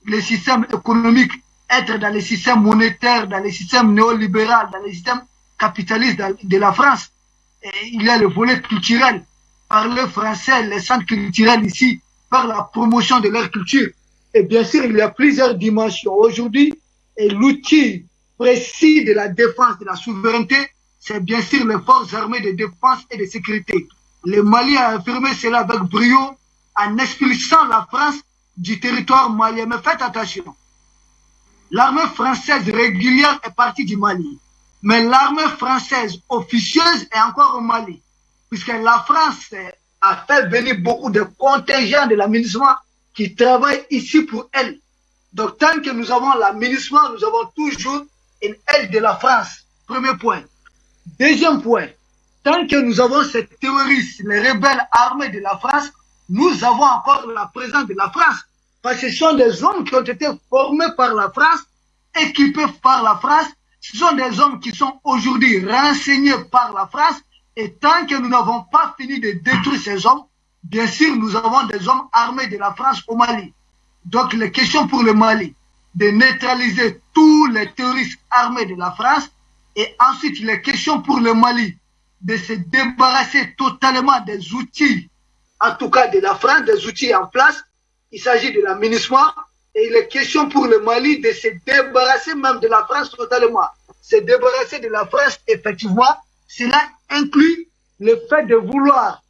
Le système économique, être dans le système monétaire, dans le système néolibéral, dans le système capitaliste de la France. Et il y a le volet culturel. Parler français, les centres culturels ici, par la promotion de leur culture. Et bien sûr, il y a plusieurs dimensions. Aujourd'hui, l'outil précis de la défense de la souveraineté, c'est bien sûr les forces armées de défense et de sécurité. Le Mali a affirmé cela avec brio en expulsant la France du territoire malien. Mais faites attention, l'armée française régulière est partie du Mali, mais l'armée française officieuse est encore au Mali, puisque la France a fait venir beaucoup de contingents de l'aménagement qui travaillent ici pour elle. Donc tant que nous avons l'aménagement, nous avons toujours une aide de la France. Premier point. Deuxième point, tant que nous avons ces terroristes, les rebelles armés de la France, nous avons encore la présence de la France. Parce que ce sont des hommes qui ont été formés par la France, équipés par la France. Ce sont des hommes qui sont aujourd'hui renseignés par la France. Et tant que nous n'avons pas fini de détruire ces hommes, bien sûr, nous avons des hommes armés de la France au Mali. Donc, les questions pour le Mali, de neutraliser tous les terroristes armés de la France. Et ensuite, les questions pour le Mali, de se débarrasser totalement des outils, en tout cas de la France, des outils en place. Il s'agit de l'aménagement. Et les questions pour le Mali, de se débarrasser même de la France totalement. Se débarrasser de la France, effectivement, cela inclut le fait de vouloir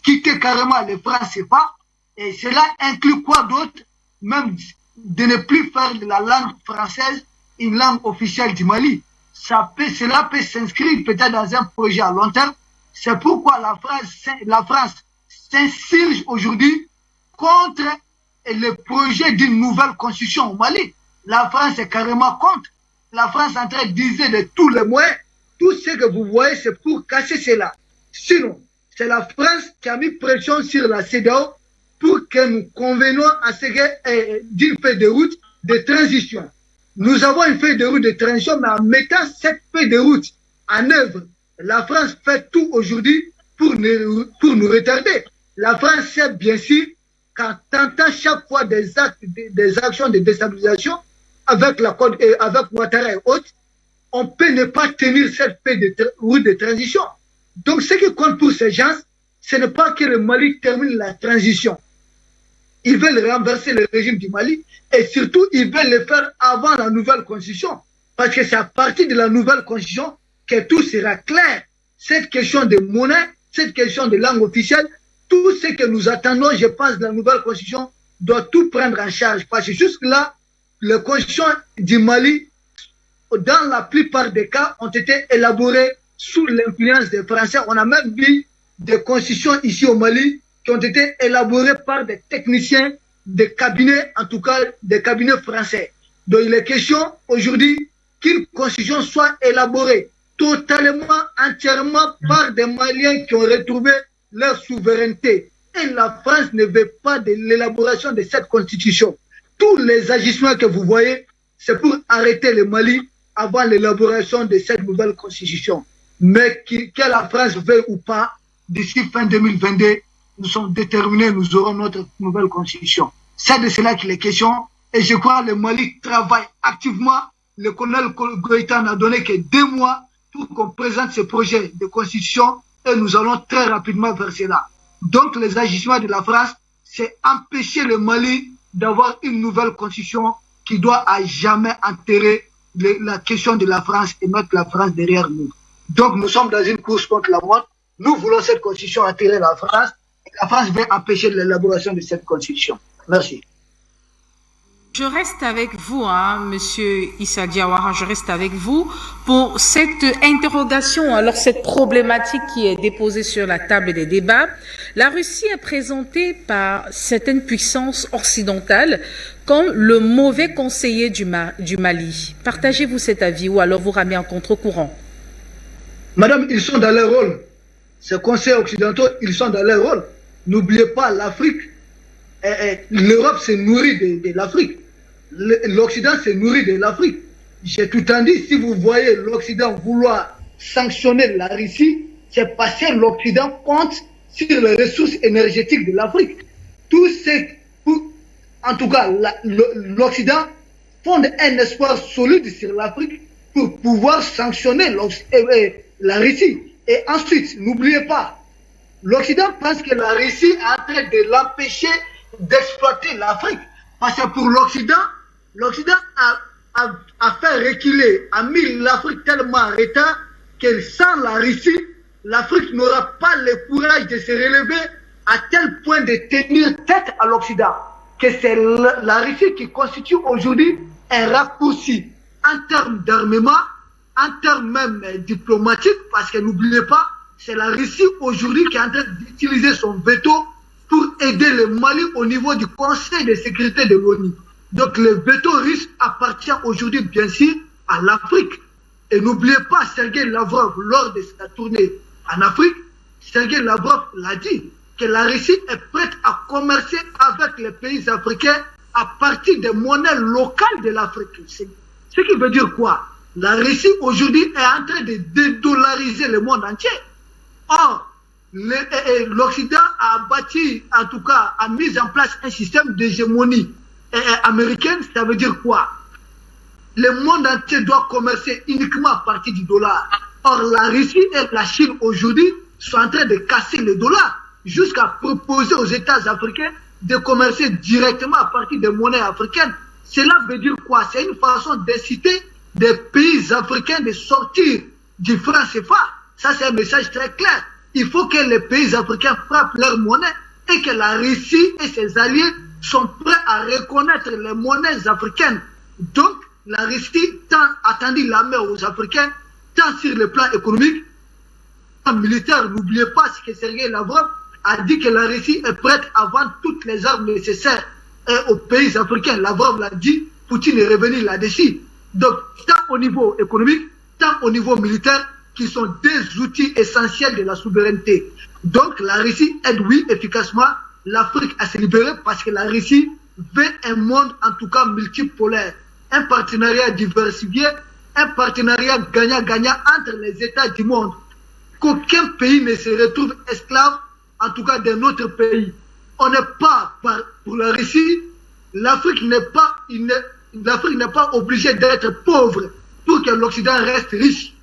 quitter carrément les francs CFA. Et cela inclut quoi d'autre? Même de ne plus faire de la langue française une langue officielle du Mali. Cela peut s'inscrire peut-être dans un projet à long terme. C'est pourquoi la France s'insurge aujourd'hui contre le projet d'une nouvelle constitution au Mali. La France est carrément contre. La France est en train d'user de tous les moyens. Tout ce que vous voyez, c'est pour casser cela. Sinon, c'est la France qui a mis pression sur la CEDEAO pour que nous convenions à ce d'une feuille de route de transition. Nous avons une feuille de route de transition, mais en mettant cette feuille de route en œuvre, la France fait tout aujourd'hui pour nous retarder. La France sait bien sûr qu'en tentant chaque fois des actions de déstabilisation avec Ouattara et autres, on peut ne pas tenir cette feuille de route de transition. Donc ce qui compte pour ces gens, ce n'est pas que le Mali termine la transition. Ils veulent renverser le régime du Mali et surtout, ils veulent le faire avant la nouvelle constitution. Parce que c'est à partir de la nouvelle constitution que tout sera clair. Cette question de monnaie, cette question de langue officielle, tout ce que nous attendons, je pense, de la nouvelle constitution doit tout prendre en charge. Parce que jusque-là, les constitutions du Mali, dans la plupart des cas, ont été élaborées sous l'influence des Français. On a même vu des constitutions ici au Mali qui ont été élaborées par des techniciens, des cabinets, en tout cas des cabinets français. Donc il est question aujourd'hui qu'une constitution soit élaborée totalement, entièrement par des Maliens qui ont retrouvé leur souveraineté. Et la France ne veut pas de l'élaboration de cette constitution. Tous les agissements que vous voyez, c'est pour arrêter le Mali avant l'élaboration de cette nouvelle constitution. Mais que la France veuille ou pas, d'ici fin 2022, nous sommes déterminés, nous aurons notre nouvelle constitution. C'est de cela qu'il est question. Et je crois que le Mali travaille activement. Le colonel Goïta n'a donné que 2 mois pour qu'on présente ce projet de constitution et nous allons très rapidement vers cela. Donc les agissements de la France, c'est empêcher le Mali d'avoir une nouvelle constitution qui doit à jamais enterrer la question de la France et mettre la France derrière nous. Donc nous sommes dans une course contre la montre. Nous voulons cette constitution enterrer la France. La France veut empêcher l'élaboration de cette constitution. Merci. Je reste avec vous, Monsieur Issa Diawara, je reste avec vous pour cette interrogation, alors cette problématique qui est déposée sur la table des débats. La Russie est présentée par certaines puissances occidentales comme le mauvais conseiller du Mali. Partagez-vous cet avis ou alors vous ramez en contre-courant? Madame, ils sont dans leur rôle. Ces conseillers occidentaux, ils sont dans leur rôle. N'oubliez pas l'Afrique. L'Europe se nourrit de l'Afrique. L'Occident se nourrit de l'Afrique. J'ai tout en dit, si vous voyez l'Occident vouloir sanctionner la Russie, c'est parce que l'Occident compte sur les ressources énergétiques de l'Afrique. En tout cas, l'Occident fonde un espoir solide sur l'Afrique pour pouvoir sanctionner la Russie. Et ensuite, n'oubliez pas, l'Occident pense que la Russie est en train de l'empêcher d'exploiter l'Afrique. Parce que pour l'Occident a fait reculer, a mis l'Afrique tellement en retard que sans la Russie, l'Afrique n'aura pas le courage de se relever à tel point de tenir tête à l'Occident, que c'est la Russie qui constitue aujourd'hui un raccourci en termes d'armement, en termes même diplomatiques, parce que n'oubliez pas, c'est la Russie aujourd'hui qui est en train d'utiliser son veto pour aider le Mali au niveau du Conseil de sécurité de l'ONU. Donc le veto russe appartient aujourd'hui bien sûr à l'Afrique. Et n'oubliez pas, Sergei Lavrov, lors de sa tournée en Afrique, Sergei Lavrov l'a dit, que la Russie est prête à commercer avec les pays africains à partir des monnaies locales de l'Afrique. Ce qui veut dire quoi? La Russie aujourd'hui est en train de dédollariser le monde entier. Or, l'Occident a bâti, en tout cas, a mis en place un système d'hégémonie américaine. Ça veut dire quoi? Le monde entier doit commercer uniquement à partir du dollar. Or, la Russie et la Chine aujourd'hui sont en train de casser le dollar jusqu'à proposer aux États africains de commercer directement à partir des monnaies africaines. Cela veut dire quoi? C'est une façon d'inciter des pays africains de sortir du franc CFA. Ça, c'est un message très clair. Il faut que les pays africains frappent leur monnaie et que la Russie et ses alliés sont prêts à reconnaître les monnaies africaines. Donc, la Russie a tendu la main aux Africains, tant sur le plan économique, militaire. N'oubliez pas ce que Sergei Lavrov a dit, que la Russie est prête à vendre toutes les armes nécessaires aux pays africains. Lavrov l'a dit, Poutine est revenu là-dessus. Donc, tant au niveau économique, tant au niveau militaire, qui sont des outils essentiels de la souveraineté. Donc, la Russie aide, oui, efficacement l'Afrique à se libérer, parce que la Russie veut un monde, en tout cas, multipolaire. Un partenariat diversifié, un partenariat gagnant-gagnant entre les États du monde. Qu'aucun pays ne se retrouve esclave, en tout cas d'un autre pays. On n'est pas, pour la Russie, l'Afrique n'est pas obligée d'être pauvre pour que l'Occident reste riche.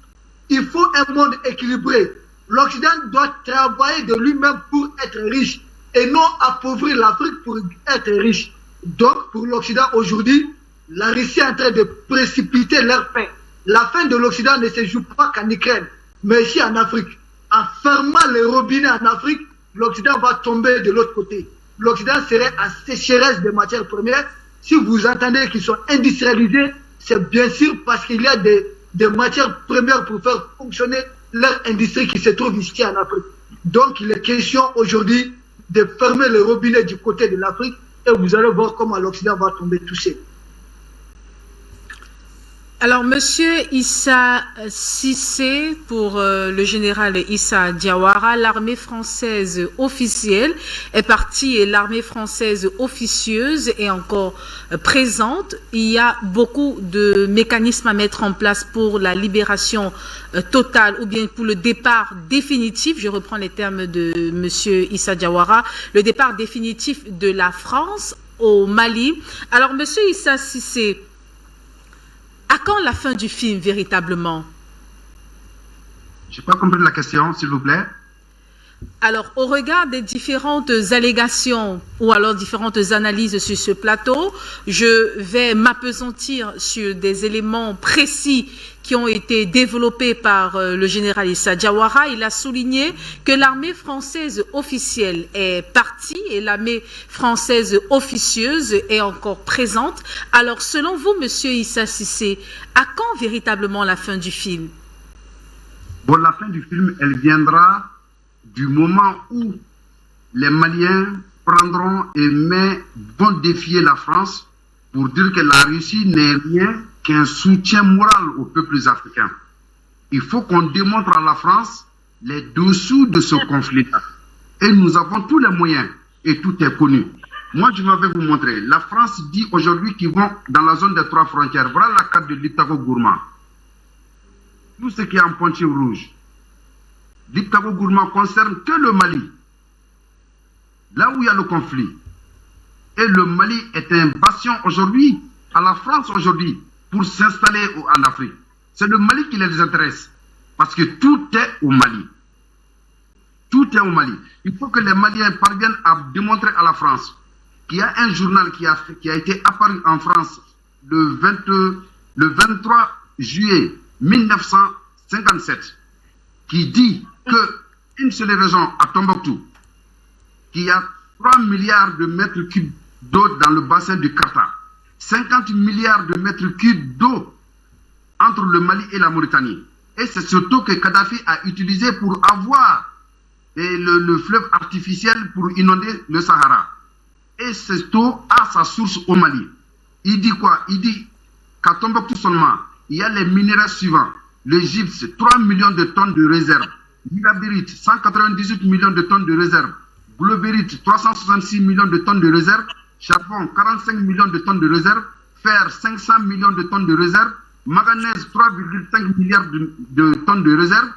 Il faut un monde équilibré. L'Occident doit travailler de lui-même pour être riche et non appauvrir l'Afrique pour être riche. Donc, pour l'Occident aujourd'hui, la Russie est en train de précipiter leur fin. La fin de l'Occident ne se joue pas qu'en Ukraine, mais ici en Afrique. En fermant les robinets en Afrique, l'Occident va tomber de l'autre côté. L'Occident serait en sécheresse de matières premières. Si vous entendez qu'ils sont industrialisés, c'est bien sûr parce qu'il y a des matières premières pour faire fonctionner leur industrie qui se trouve ici en Afrique. Donc il est question aujourd'hui de fermer les robinets du côté de l'Afrique et vous allez voir comment l'Occident va tomber touché. Alors, Monsieur Issa Cissé, pour le général Issa Diawara, l'armée française officielle est partie et l'armée française officieuse est encore présente. Il y a beaucoup de mécanismes à mettre en place pour la libération totale ou bien pour le départ définitif, je reprends les termes de Monsieur Issa Diawara, le départ définitif de la France au Mali. Alors, Monsieur Issa Cissé, à quand la fin du film, véritablement? Je n'ai pas compris la question, s'il vous plaît. Alors, au regard des différentes allégations ou alors différentes analyses sur ce plateau, je vais m'appesantir sur des éléments précis qui ont été développés par le général Issa Diawara. Il a souligné que l'armée française officielle est partie et l'armée française officieuse est encore présente. Alors, selon vous, Monsieur Issa Cissé, à quand véritablement la fin du film? Bon, la fin du film, elle viendra du moment où les Maliens prendront et vont défier la France pour dire que la Russie n'est rien qu'un soutien moral aux peuples africains. Il faut qu'on démontre à la France les dessous de ce conflit-là. Et nous avons tous les moyens et tout est connu. Moi, je vais vous montrer. La France dit aujourd'hui qu'ils vont dans la zone des 3 frontières. Voilà la carte de Liptako-Gourma. Tout ce qui est en pointure rouge. Liptako-Gourma concerne que le Mali. Là où il y a le conflit. Et le Mali est un bastion aujourd'hui, à la France aujourd'hui, pour s'installer en Afrique. C'est le Mali qui les intéresse. Parce que tout est au Mali. Tout est au Mali. Il faut que les Maliens parviennent à démontrer à la France qu'il y a un journal qui a été apparu en France le le 23 juillet 1957, qui dit qu'une seule région à Tombouctou, qu'il y a 3 milliards de mètres cubes d'eau dans le bassin du Karta, 50 milliards de mètres cubes d'eau entre le Mali et la Mauritanie. Et c'est surtout que Kadhafi a utilisé pour avoir le fleuve artificiel pour inonder le Sahara. Et cette eau a sa source au Mali. Il dit quoi? Il dit qu'à Tombouctou seulement, il y a les minéraux suivants. Le gypse, 3 millions de tonnes de réserve. L'Irabérite, 198 millions de tonnes de réserve. Globérite, 366 millions de tonnes de réserve. Charbon, 45 millions de tonnes de réserve. Fer, 500 millions de tonnes de réserve. Manganèse, 3,5 milliards de tonnes de réserve.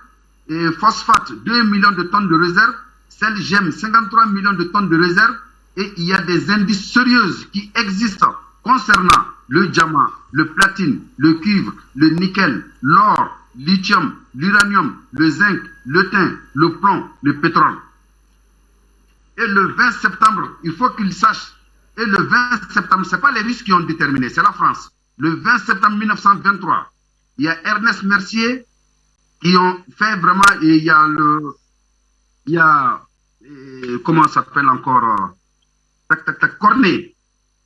Et phosphate, 2 millions de tonnes de réserve. Sel, gemme, 53 millions de tonnes de réserve. Et il y a des indices sérieux qui existent concernant le diamant, le platine, le cuivre, le nickel, l'or, lithium, l'uranium, le zinc, le tin, le plomb, le pétrole. Et le 20 septembre, il faut qu'ils sachent, et le 20 septembre, ce n'est pas les Russes qui ont déterminé, c'est la France. Le 20 septembre 1923, il y a Ernest Mercier qui ont fait vraiment, et il y a comment ça s'appelle encore, Cornet,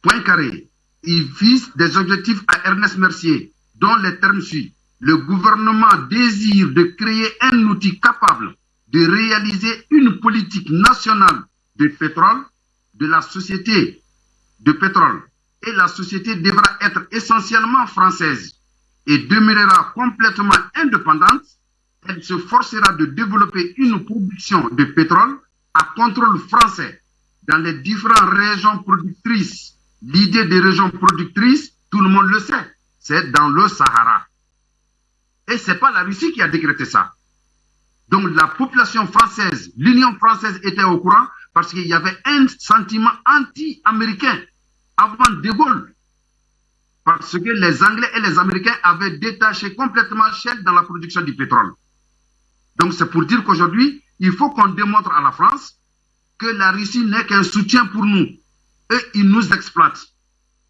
Poincaré. Il fixe des objectifs à Ernest Mercier, dont les termes suivent. Le gouvernement désire de créer un outil capable de réaliser une politique nationale de pétrole de la société de pétrole. Et la société devra être essentiellement française et demeurera complètement indépendante. Elle se forcera de développer une production de pétrole à contrôle français dans les différentes régions productrices. L'idée des régions productrices, tout le monde le sait, c'est dans le Sahara. Et ce n'est pas la Russie qui a décrété ça. Donc la population française, l'Union française était au courant parce qu'il y avait un sentiment anti-américain avant De Gaulle. Parce que les Anglais et les Américains avaient détaché complètement Shell dans la production du pétrole. Donc c'est pour dire qu'aujourd'hui, il faut qu'on démontre à la France que la Russie n'est qu'un soutien pour nous. Eux, ils nous exploitent.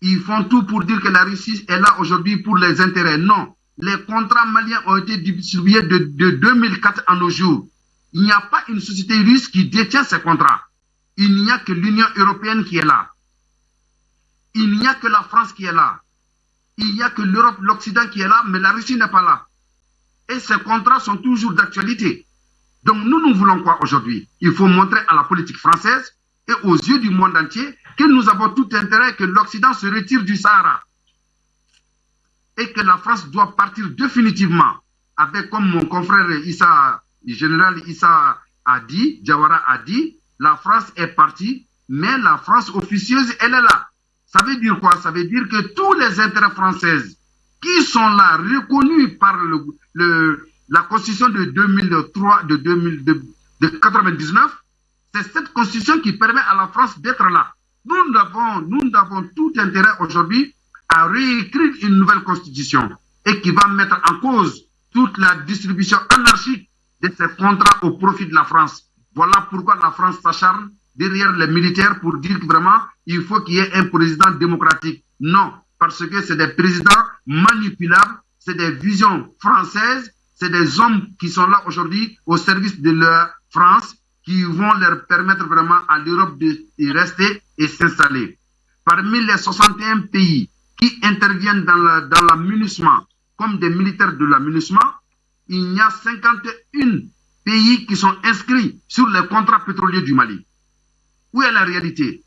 Ils font tout pour dire que la Russie est là aujourd'hui pour les intérêts. Non. Les contrats maliens ont été distribués de 2004 à nos jours. Il n'y a pas une société russe qui détient ces contrats. Il n'y a que l'Union européenne qui est là. Il n'y a que la France qui est là. Il n'y a que l'Europe, l'Occident qui est là, mais la Russie n'est pas là. Et ces contrats sont toujours d'actualité. Donc nous voulons quoi aujourd'hui? Il faut montrer à la politique française et aux yeux du monde entier que nous avons tout intérêt que l'Occident se retire du Sahara. Et que la France doit partir définitivement avec, comme mon confrère Issa, le général Issa a dit, Jawara a dit, la France est partie, mais la France officieuse, elle est là. Ça veut dire quoi? Ça veut dire que tous les intérêts français qui sont là, reconnus par la Constitution de 2003, de 99, c'est cette Constitution qui permet à la France d'être là. Nous avons tout intérêt aujourd'hui à réécrire une nouvelle Constitution et qui va mettre en cause toute la distribution anarchique de ces contrats au profit de la France. Voilà pourquoi la France s'acharne derrière les militaires pour dire que vraiment, il faut qu'il y ait un président démocratique. Non, parce que c'est des présidents manipulables, c'est des visions françaises, c'est des hommes qui sont là aujourd'hui au service de la France qui vont leur permettre vraiment à l'Europe de rester et s'installer. Parmi les 61 pays qui interviennent dans la MINUSMA comme des militaires de la MINUSMA, il y a 51 pays qui sont inscrits sur les contrats pétroliers du Mali. Où est la réalité?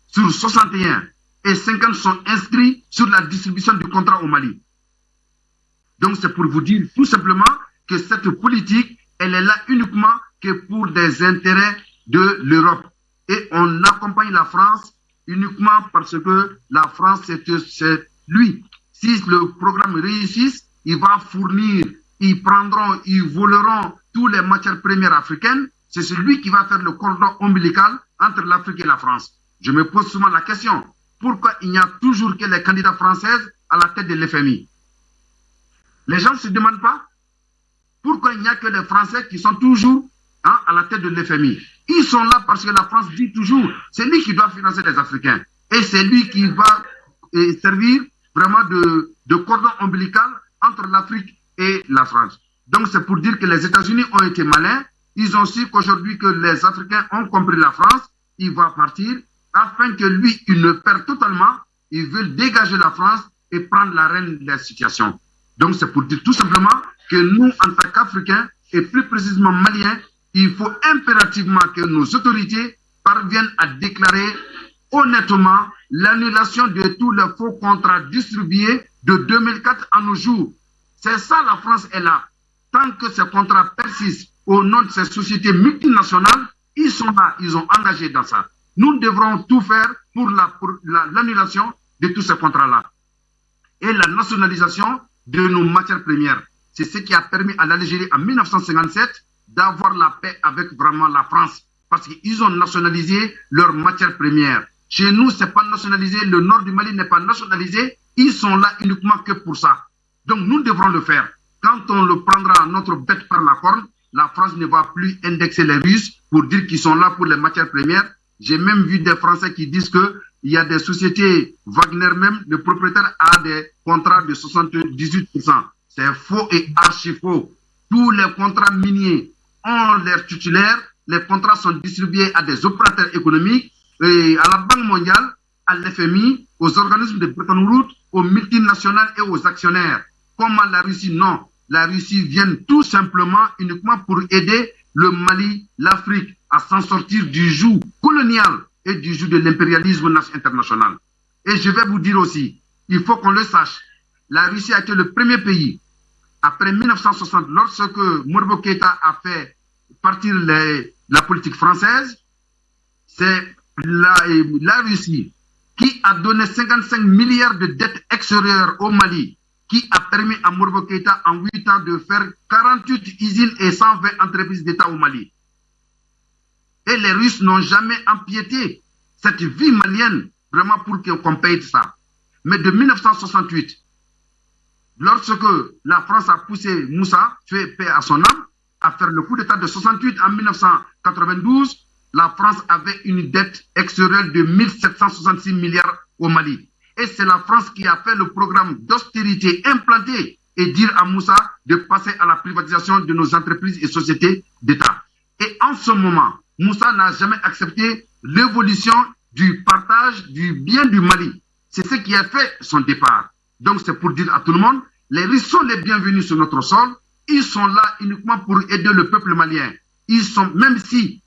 Sur 61 et 50 sont inscrits sur la distribution du contrat au Mali. Donc c'est pour vous dire tout simplement que cette politique, elle est là uniquement que pour des intérêts de l'Europe. Et on accompagne la France uniquement parce que la France, c'est lui. Si le programme réussit, il va fournir, ils voleront toutes les matières premières africaines. C'est celui qui va faire le cordon ombilical entre l'Afrique et la France. Je me pose souvent la question, pourquoi il n'y a toujours que les candidats françaises à la tête de l'FMI? Les gens ne se demandent pas pourquoi il n'y a que les Français qui sont toujours à la tête de l'FMI. Ils sont là parce que la France dit toujours, c'est lui qui doit financer les Africains. Et c'est lui qui va servir vraiment de cordon ombilical entre l'Afrique et la France. Donc c'est pour dire que les États-Unis ont été malins. Ils ont su qu'aujourd'hui que les Africains ont compris la France, il va partir afin que lui, il ne perd totalement. Ils veulent dégager la France et prendre la reine de la situation. Donc c'est pour dire tout simplement que nous, en tant qu'Africains, et plus précisément Maliens, il faut impérativement que nos autorités parviennent à déclarer honnêtement l'annulation de tous les faux contrats distribués de 2004 à nos jours. C'est ça, la France est là. Tant que ces contrats persistent au nom de ces sociétés multinationales, ils sont là, ils ont engagé dans ça. Nous devrons tout faire pour l'annulation de tous ces contrats-là. Et la nationalisation de nos matières premières. C'est ce qui a permis à l'Algérie en 1957 d'avoir la paix avec vraiment la France. Parce qu'ils ont nationalisé leurs matières premières. Chez nous, ce n'est pas nationalisé. Le nord du Mali n'est pas nationalisé. Ils sont là uniquement que pour ça. Donc nous devrons le faire. Quand on le prendra notre bête par la corne, la France ne va plus indexer les Russes pour dire qu'ils sont là pour les matières premières. J'ai même vu des Français qui disent qu'il y a des sociétés, Wagner même, le propriétaire a des contrats de 78%. C'est faux et archi faux. Tous les contrats miniers ont leurs titulaires. Les contrats sont distribués à des opérateurs économiques, et à la Banque mondiale, à l'FMI, aux organismes de Bretton Woods, aux multinationales et aux actionnaires. Comment la Russie? Non. La Russie vient tout simplement uniquement pour aider le Mali, l'Afrique à s'en sortir du joug colonial et du joug de l'impérialisme international. Et je vais vous dire aussi, il faut qu'on le sache, la Russie a été le premier pays, après 1960, lorsque Modibo Keïta a fait partir la politique française, c'est la Russie qui a donné 55 milliards de dettes extérieures au Mali, qui a permis à Modibo Keïta en 8 ans de faire 48 usines et 120 entreprises d'État au Mali. Et les Russes n'ont jamais empiété cette vie malienne vraiment pour qu'on paye ça. Mais de 1968, lorsque la France a poussé Moussa, fait paix à son âme, à faire le coup d'État de 68 en 1992, la France avait une dette extérieure de 1766 milliards au Mali. Et c'est la France qui a fait le programme d'austérité implanté et dire à Moussa de passer à la privatisation de nos entreprises et sociétés d'État. Et en ce moment, Moussa n'a jamais accepté l'évolution du partage du bien du Mali. C'est ce qui a fait son départ. Donc c'est pour dire à tout le monde, les Russes sont les bienvenus sur notre sol. Ils sont là uniquement pour aider le peuple malien. Ils sont, même si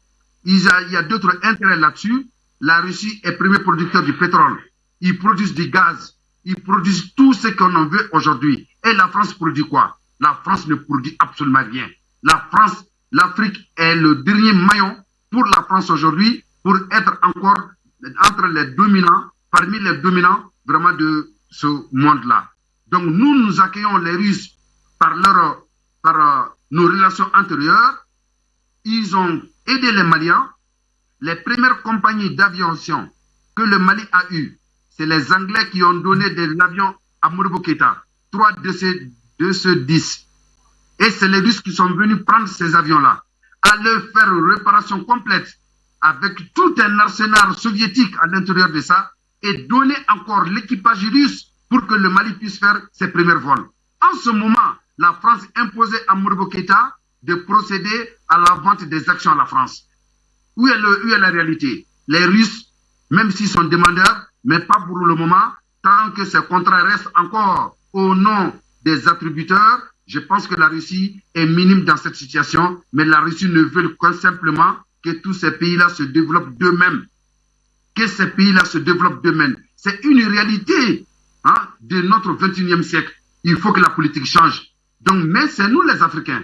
il y a d'autres intérêts là-dessus, la Russie est premier producteur du pétrole. Ils produisent du gaz. Ils produisent tout ce qu'on en veut aujourd'hui. Et la France produit quoi? La France ne produit absolument rien. La France, l'Afrique est le dernier maillon pour la France aujourd'hui pour être encore entre les dominants, parmi les dominants vraiment de ce monde-là. Donc nous accueillons les Russes par nos relations antérieures. Ils ont aidé les Maliens. Les premières compagnies d'aviation que le Mali a eues, c'est les Anglais qui ont donné des avions à Modibo Keïta, 3 de ce 10. Et c'est les Russes qui sont venus prendre ces avions-là, aller faire une réparation complète avec tout un arsenal soviétique à l'intérieur de ça et donner encore l'équipage russe pour que le Mali puisse faire ses premiers vols. En ce moment, la France imposait à Modibo Keïta de procéder à la vente des actions à la France. Où est la réalité? Les Russes, même s'ils sont demandeurs, mais pas pour le moment, tant que ces contrats restent encore au nom des attributeurs, je pense que la Russie est minime dans cette situation, mais la Russie ne veut que simplement que tous ces pays-là se développent d'eux-mêmes. Que ces pays-là se développent d'eux-mêmes. C'est une réalité de notre 21e siècle. Il faut que la politique change. Donc, mais c'est nous les Africains.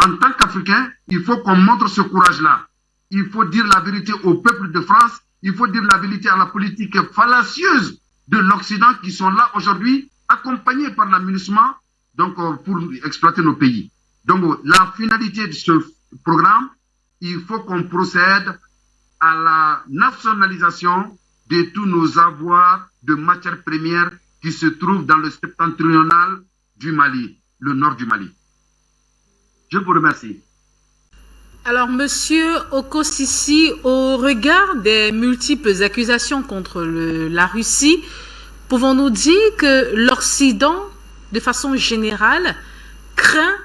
En tant qu'Africains, il faut qu'on montre ce courage-là. Il faut dire la vérité au peuple de France. Il faut dire la vérité à la politique fallacieuse de l'Occident qui sont là aujourd'hui, accompagnés par l'amunissement donc pour exploiter nos pays. Donc, la finalité de ce programme, il faut qu'on procède à la nationalisation de tous nos avoirs de matières premières qui se trouvent dans le septentrional du Mali, le nord du Mali. Je vous remercie. Alors, Monsieur Okosisi, au regard des multiples accusations contre la Russie, Pouvons-nous dire que l'Occident, de façon générale, craint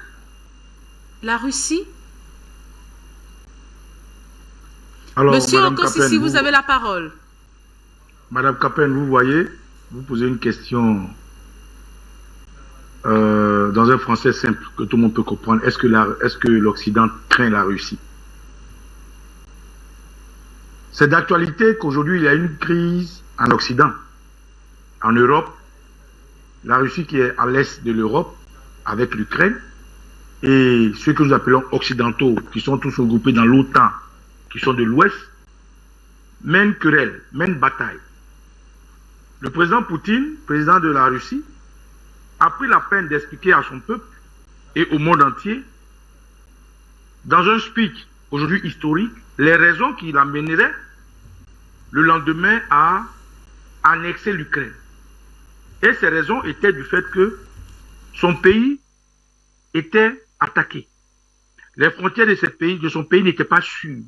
la Russie? Alors, Monsieur Madame Okossi, Capen, si vous avez la parole. Madame Capen, vous voyez, vous posez une question dans un français simple que tout le monde peut comprendre. Est-ce que l'Occident craint la Russie? C'est d'actualité qu'aujourd'hui, il y a une crise en Occident, en Europe, la Russie qui est à l'est de l'Europe, avec l'Ukraine, et ceux que nous appelons occidentaux, qui sont tous regroupés dans l'OTAN, qui sont de l'Ouest, mènent querelle, mènent bataille. Le président Poutine, président de la Russie, a pris la peine d'expliquer à son peuple et au monde entier, dans un speech aujourd'hui historique, les raisons qui l'amèneraient le lendemain à annexer l'Ukraine. Et ces raisons étaient du fait que son pays était attaqué. Les frontières de son pays n'étaient pas sûres.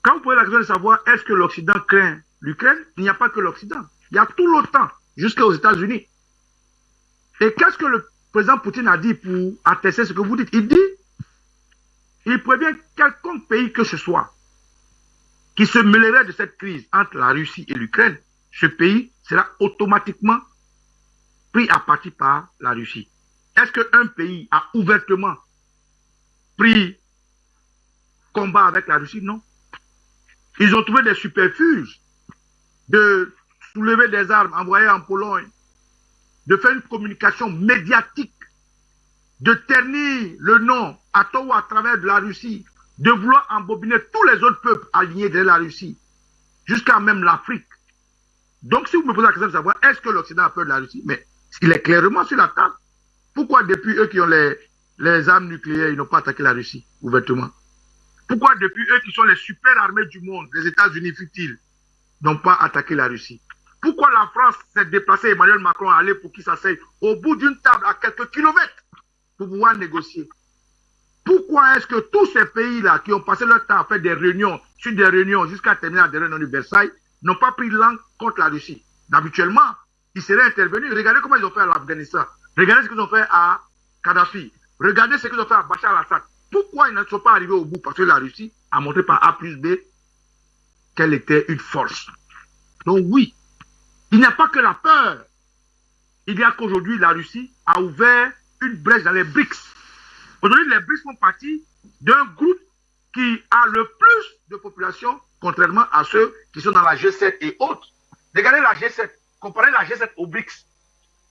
Quand vous posez la question de savoir est-ce que l'Occident craint l'Ukraine, il n'y a pas que l'Occident. Il y a tout l'OTAN, jusqu'aux États-Unis. Et qu'est-ce que le président Poutine a dit pour attester ce que vous dites? Il dit, il prévient quelconque pays que ce soit qui se mêlerait de cette crise entre la Russie et l'Ukraine, ce pays sera automatiquement pris à partie par la Russie. Est-ce qu'un pays a ouvertement pris combat avec la Russie? Non. Ils ont trouvé des subterfuges de soulever des armes envoyées en Pologne, de faire une communication médiatique, de ternir le nom à tort ou à travers de la Russie, de vouloir embobiner tous les autres peuples alignés de la Russie, jusqu'à même l'Afrique. Donc si vous me posez la question de savoir, est-ce que l'Occident a peur de la Russie? Mais il est clairement sur la table. Pourquoi depuis eux qui ont les armes nucléaires, ils n'ont pas attaqué la Russie ouvertement? Pourquoi depuis eux qui sont les super armées du monde, les États-Unis futiles, n'ont pas attaqué la Russie? Pourquoi la France s'est déplacée, Emmanuel Macron allé pour qu'il s'asseye au bout d'une table à quelques kilomètres pour pouvoir négocier? Pourquoi est-ce que tous ces pays-là qui ont passé leur temps à faire des réunions, sur des réunions jusqu'à terminer la dernière réunion de Versailles, n'ont pas pris langue contre la Russie? Habituellement, ils seraient intervenus. Regardez comment ils ont fait à l'Afghanistan. Regardez ce qu'ils ont fait à Kadhafi. Regardez ce qu'ils ont fait à Bachar al-Assad. Pourquoi ils ne sont pas arrivés au bout? Parce que la Russie a montré par A plus B qu'elle était une force. Donc oui, il n'y a pas que la peur. Il y a qu'aujourd'hui, la Russie a ouvert une brèche dans les BRICS. Aujourd'hui, les BRICS font partie d'un groupe qui a le plus de population, contrairement à ceux qui sont dans la G7 et autres. Regardez la G7, comparez la G7 aux BRICS.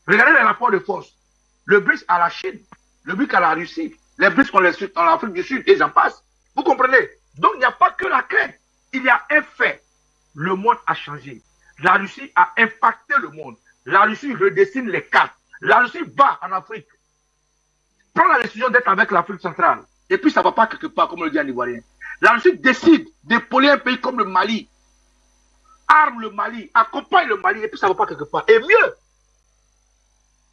Regardez les rapports de force. Le BRICS à la Chine, le BRICS à la Russie, les BRICS ont l'Afrique du Sud et j'en passe. Vous comprenez? Donc il n'y a pas que la crainte. Il y a un fait. Le monde a changé. La Russie a impacté le monde. La Russie redessine les cartes. La Russie va en Afrique. Prend la décision d'être avec l'Afrique centrale. Et puis ça ne va pas quelque part, comme le dit un Ivoirien. La Russie décide d'épauler un pays comme le Mali. Arme le Mali, accompagne le Mali, et puis ça ne va pas quelque part. Et mieux,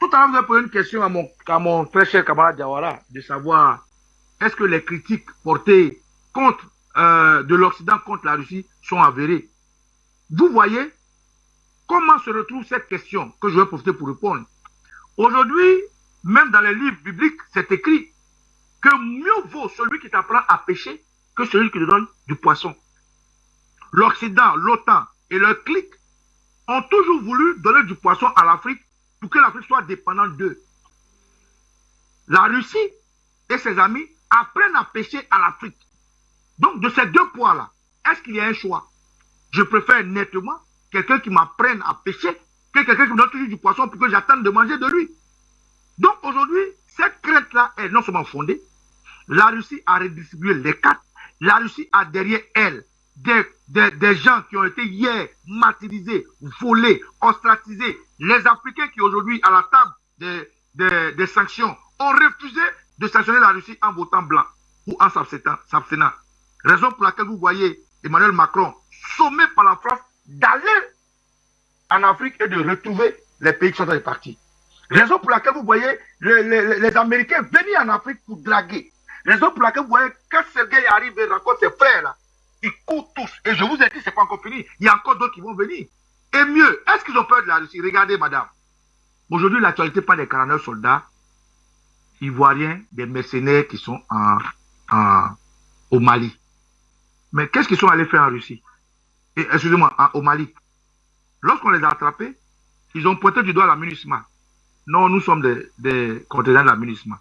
tout à l'heure, vous avez posé une question à mon très cher camarade Diawara, de savoir est-ce que les critiques portées contre, de l'Occident contre la Russie sont avérées. Vous voyez comment se retrouve cette question que je vais profiter pour répondre. Aujourd'hui, même dans les livres bibliques, c'est écrit que mieux vaut celui qui t'apprend à pêcher que celui qui te donne du poisson. L'Occident, l'OTAN et leur clique ont toujours voulu donner du poisson à l'Afrique pour que l'Afrique soit dépendante d'eux. La Russie et ses amis apprennent à pêcher à l'Afrique. Donc, de ces deux poids-là, est-ce qu'il y a un choix? Je préfère nettement quelqu'un qui m'apprenne à pêcher que quelqu'un qui me donne toujours du poisson pour que j'attende de manger de lui. Donc, aujourd'hui, cette crainte-là est non seulement fondée. La Russie a redistribué les cartes. La Russie a derrière elle des gens qui ont été hier martyrisés, volés, ostracisés. Les Africains qui aujourd'hui, à la table des sanctions, ont refusé de sanctionner la Russie en votant blanc ou en s'abstenant. Raison pour laquelle vous voyez Emmanuel Macron sommé par la France d'aller en Afrique et de retrouver les pays qui sont dans les partis. Raison pour laquelle vous voyez les Américains venir en Afrique pour draguer. Raison pour laquelle vous voyez quand Sergueï arrive et rencontre ses frères là, ils courent tous. Et je vous ai dit, c'est pas encore fini. Il y a encore d'autres qui vont venir. Et mieux, est-ce qu'ils ont peur de la Russie? Regardez, madame. Aujourd'hui, l'actualité parle des 49 soldats ivoiriens, des mercenaires qui sont au Mali. Mais qu'est-ce qu'ils sont allés faire en Russie? Excusez-moi, au Mali. Lorsqu'on les a attrapés, ils ont pointé du doigt la MINUSMA. Non, nous sommes des contingents de la MINUSMA.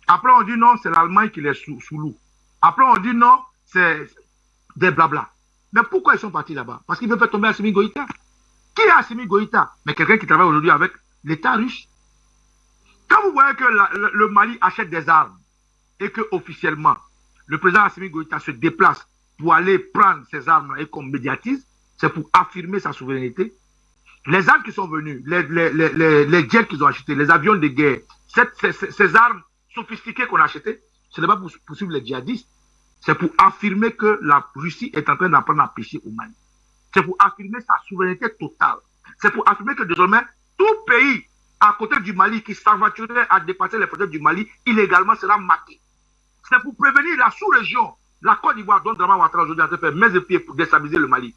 Après, on dit non, c'est l'Allemagne qui les sous l'eau. Après, on dit non, c'est des blabla. Mais pourquoi ils sont partis là-bas? Parce qu'ils veulent faire tomber Assimi Goïta. Qui est Assimi Goïta? Mais quelqu'un qui travaille aujourd'hui avec l'État russe. Quand vous voyez que le Mali achète des armes et que officiellement le président Assimi Goïta se déplace pour aller prendre ces armes et qu'on médiatise, c'est pour affirmer sa souveraineté. Les armes qui sont venues, les jets qu'ils ont achetés, les avions de guerre, ces armes sophistiquées qu'on a achetées, ce n'est pas pour poursuivre les djihadistes. C'est pour affirmer que la Russie est en train d'apprendre à pêcher au Mali. C'est pour affirmer sa souveraineté totale. C'est pour affirmer que désormais, tout pays à côté du Mali qui s'aventurerait à dépasser les frontières du Mali illégalement sera maté. C'est pour prévenir la sous-région. La Côte d'Ivoire, dont Draman Ouattara aujourd'hui a fait main et pied pour déstabiliser le Mali.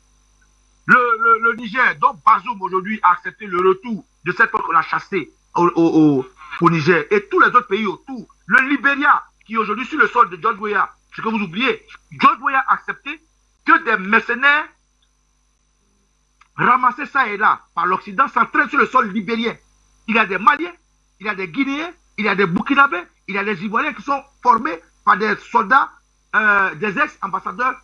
Le Niger, dont Bazoum aujourd'hui a accepté le retour de cette fois qu'on a chassé au Niger, et tous les autres pays autour. Le Libéria, qui est aujourd'hui sur le sol de George Weah, ce que vous oubliez, George Weah a accepté que des mercenaires ramassés ça et là par l'Occident s'entraînent sur le sol libérien. Il y a des Maliens, il y a des Guinéens, il y a des Burkinabés, il y a des Ivoiriens qui sont formés par des soldats, des ex-ambassadeurs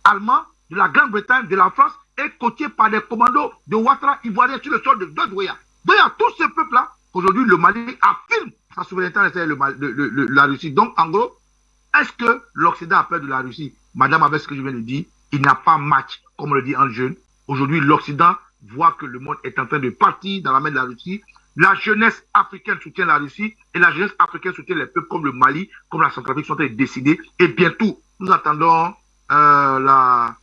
allemands de la Grande-Bretagne, de la France, et coachés par des commandos de Ouattara ivoiriens sur le sol de George Weah. Donc il y a tout ce peuple-là. Aujourd'hui, le Mali affirme sa souveraineté à la Russie. Donc, en gros, est-ce que l'Occident a peur de la Russie? Madame, avec ce que je viens de dire, il n'y a pas match, comme on le dit en jeune. Aujourd'hui, l'Occident voit que le monde est en train de partir dans la main de la Russie. La jeunesse africaine soutient la Russie et la jeunesse africaine soutient les peuples comme le Mali, comme la Centrafrique sont en train de décider. Et bientôt, nous attendons la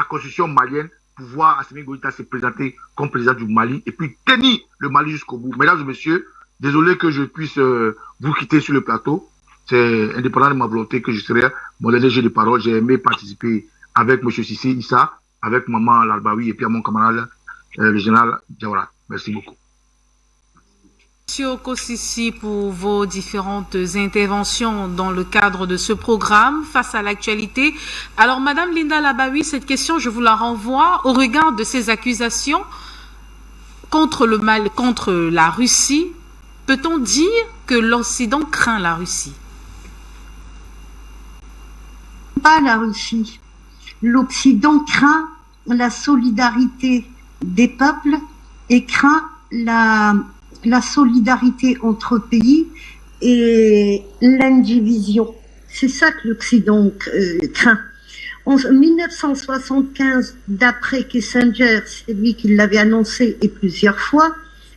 constitution malienne pour voir Assimi Goïta se présenter comme président du Mali et puis tenir le Mali jusqu'au bout. Mesdames et messieurs, désolé que je puisse vous quitter sur le plateau. C'est indépendant de ma volonté que je serai mon dernier jeu de parole. J'ai aimé participer avec M. Sissé Issa, avec Maman Larbaoui et puis à mon camarade, le général Diawara. Merci beaucoup. Monsieur Okosisi, pour vos différentes interventions dans le cadre de ce programme face à l'actualité. Alors, Madame Linda Larbaoui, cette question, je vous la renvoie au regard de ces accusations contre la Russie. Peut-on dire que l'Occident craint la Russie? Pas la Russie. L'Occident craint la solidarité des peuples et craint la solidarité entre pays et l'indivision. C'est ça que l'Occident craint. En 1975, d'après Kissinger, c'est lui qui l'avait annoncé et plusieurs fois,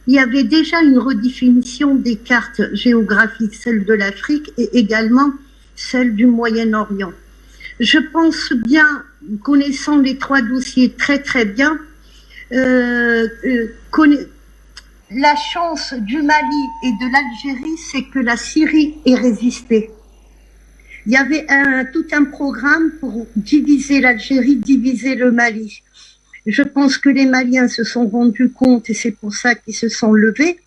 il y avait déjà une redéfinition des cartes géographiques, celle de l'Afrique et également celle du Moyen-Orient. Je pense bien, connaissant les trois dossiers très très bien, la chance du Mali et de l'Algérie, c'est que la Syrie ait résisté. Il y avait tout un programme pour diviser l'Algérie, diviser le Mali. Je pense que les Maliens se sont rendus compte et c'est pour ça qu'ils se sont levés.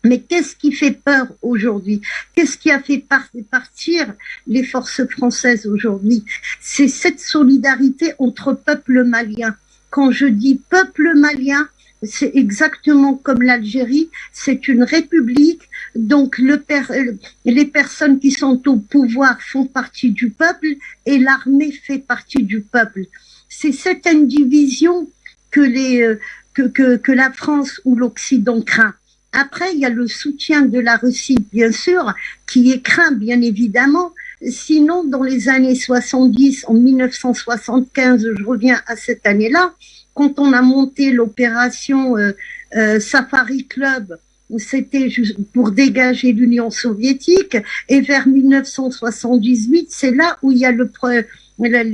Mais qu'est-ce qui fait peur aujourd'hui? Qu'est-ce qui a fait partir les forces françaises aujourd'hui? C'est cette solidarité entre peuples maliens. Quand je dis peuple malien, c'est exactement comme l'Algérie, c'est une république, donc les personnes qui sont au pouvoir font partie du peuple et l'armée fait partie du peuple. C'est cette indivision que la France ou l'Occident craint. Après, il y a le soutien de la Russie, bien sûr, qui est craint, bien évidemment. Sinon, dans les années 70, en 1975, je reviens à cette année-là, quand on a monté l'opération Safari Club, c'était pour dégager l'Union soviétique, et vers 1978, c'est là où il y a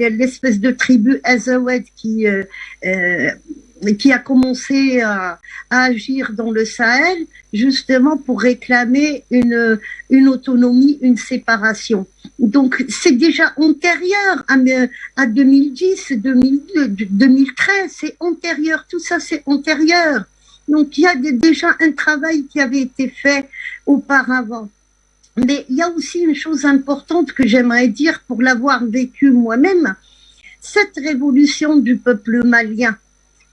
l'espèce de tribu Azawad qui qui a commencé à agir dans le Sahel, justement pour réclamer une autonomie, une séparation. Donc c'est déjà antérieur à 2010, 2013, c'est antérieur, tout ça c'est antérieur. Donc il y a déjà un travail qui avait été fait auparavant. Mais il y a aussi une chose importante que j'aimerais dire pour l'avoir vécu moi-même, cette révolution du peuple malien.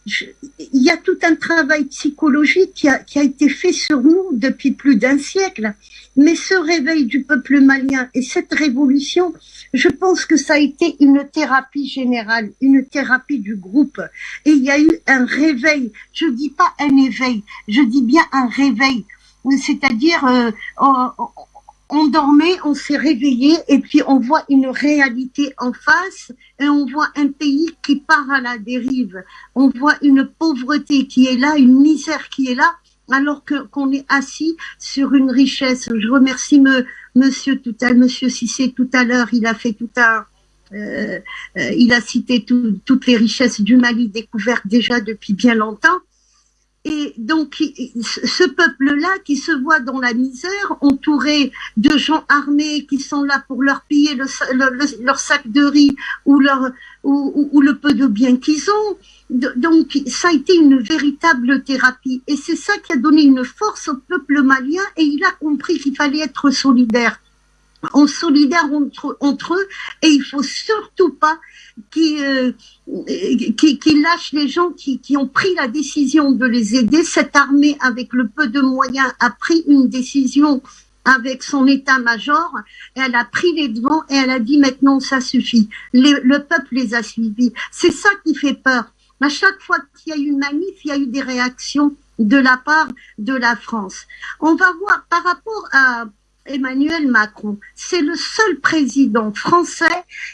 Il y a tout un travail psychologique qui a été fait sur nous depuis plus d'un siècle. Mais ce réveil du peuple malien et cette révolution, je pense que ça a été une thérapie générale, une thérapie du groupe. Et il y a eu un réveil. Je dis pas un éveil, je dis bien un réveil. C'est-à-dire, on dormait, on s'est réveillé et puis on voit une réalité en face et on voit un pays qui part à la dérive. On voit une pauvreté qui est là, une misère qui est là, alors qu'on est assis sur une richesse. Je remercie Monsieur Cissé tout à l'heure, il a fait il a cité toutes les richesses du Mali découvertes déjà depuis bien longtemps. Et donc, ce peuple-là qui se voit dans la misère, entouré de gens armés qui sont là pour leur piller leur sac de riz ou le peu de biens qu'ils ont. Donc, ça a été une véritable thérapie. Et c'est ça qui a donné une force au peuple malien et il a compris qu'il fallait être solidaire. Solidaire entre eux et il faut surtout pas qu'ils lâchent les gens qui ont pris la décision de les aider. Cette armée, avec le peu de moyens, a pris une décision avec son état-major. Elle a pris les devants et elle a dit maintenant ça suffit. Le peuple les a suivis. C'est ça qui fait peur. À chaque fois qu'il y a eu une manif, il y a eu des réactions de la part de la France. On va voir par rapport à Emmanuel Macron, c'est le seul président français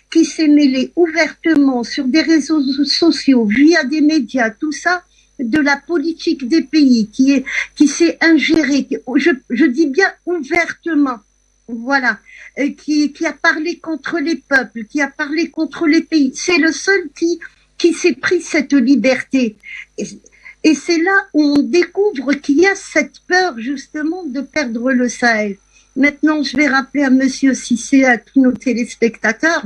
qui s'est mêlé ouvertement sur des réseaux sociaux, via des médias, tout ça, de la politique des pays, qui s'est ingéré, je dis bien ouvertement, voilà, qui a parlé contre les peuples, qui a parlé contre les pays. C'est le seul qui s'est pris cette liberté. Et c'est là où on découvre qu'il y a cette peur justement de perdre le Sahel. Maintenant, je vais rappeler à Monsieur Cissé, à tous nos téléspectateurs,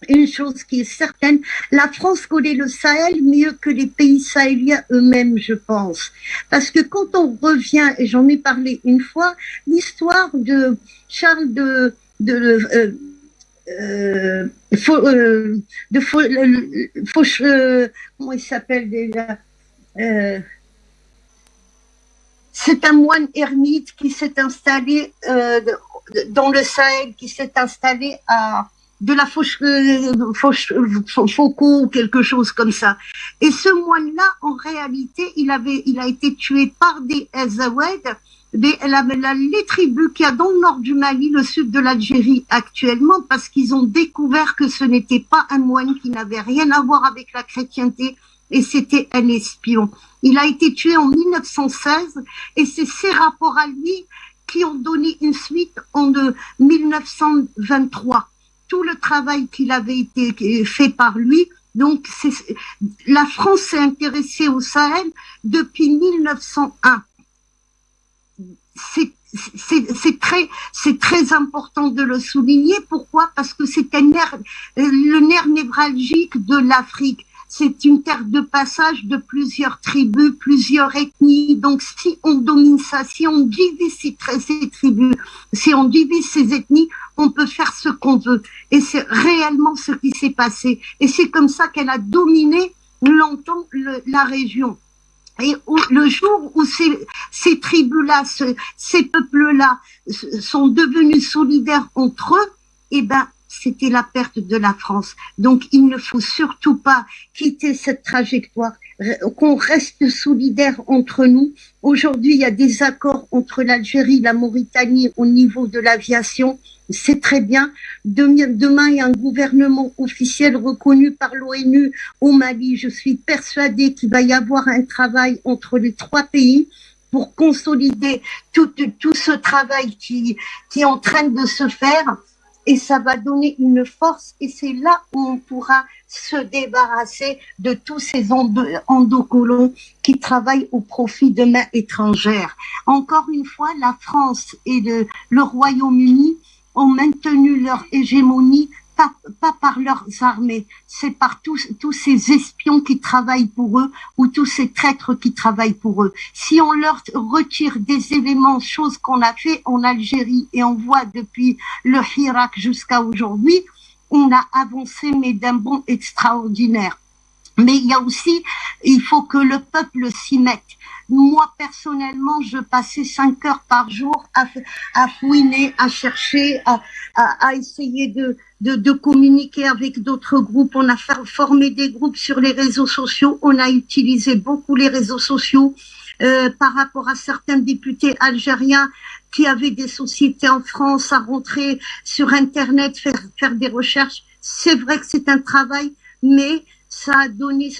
une chose qui est certaine, la France connaît le Sahel mieux que les pays sahéliens eux-mêmes, je pense. Parce que quand on revient, et j'en ai parlé une fois, l'histoire de Charles comment il s'appelle déjà, c'est un moine ermite qui s'est installé dans le Sahel, qui s'est installé à de la Foucault ou quelque chose comme ça. Et ce moine-là, en réalité, il a été tué par des Azawad, les tribus qu'il y a dans le nord du Mali, le sud de l'Algérie actuellement, parce qu'ils ont découvert que ce n'était pas un moine qui n'avait rien à voir avec la chrétienté, et c'était un espion. Il a été tué en 1916 et c'est ses rapports à lui qui ont donné une suite en 1923. Tout le travail qu'il avait été fait par lui. Donc, la France s'est intéressée au Sahel depuis 1901. C'est très important de le souligner. Pourquoi? Parce que c'est le nerf névralgique de l'Afrique. C'est une terre de passage de plusieurs tribus, plusieurs ethnies. Donc, si on domine ça, si on divise ces tribus, si on divise ces ethnies, on peut faire ce qu'on veut. Et c'est réellement ce qui s'est passé. Et c'est comme ça qu'elle a dominé longtemps la région. Et le jour où ces tribus-là, ces peuples-là sont devenus solidaires entre eux, eh ben, c'était la perte de la France. Donc, il ne faut surtout pas quitter cette trajectoire, qu'on reste solidaires entre nous. Aujourd'hui, il y a des accords entre l'Algérie et la Mauritanie au niveau de l'aviation. C'est très bien. Demain, il y a un gouvernement officiel reconnu par l'ONU au Mali. Je suis persuadée qu'il va y avoir un travail entre les trois pays pour consolider tout ce travail qui est en train de se faire. et ça va donner une force, et c'est là où on pourra se débarrasser de tous ces endocolons qui travaillent au profit de mains étrangères. Encore une fois, la France et le Royaume-Uni ont maintenu leur hégémonie, pas par leurs armées, c'est par tous ces espions qui travaillent pour eux ou tous ces traîtres qui travaillent pour eux. Si on leur retire des éléments, chose qu'on a fait en Algérie et on voit depuis le Hirak jusqu'à aujourd'hui, on a avancé mais d'un bond extraordinaire. Mais il y a aussi, il faut que le peuple s'y mette. Moi, personnellement, je passais 5 heures par jour à fouiner, à chercher, à essayer de communiquer avec d'autres groupes. On a formé des groupes sur les réseaux sociaux. On a utilisé beaucoup les réseaux sociaux par rapport à certains députés algériens qui avaient des sociétés en France à rentrer sur Internet, faire des recherches. C'est vrai que c'est un travail, mais ça a donné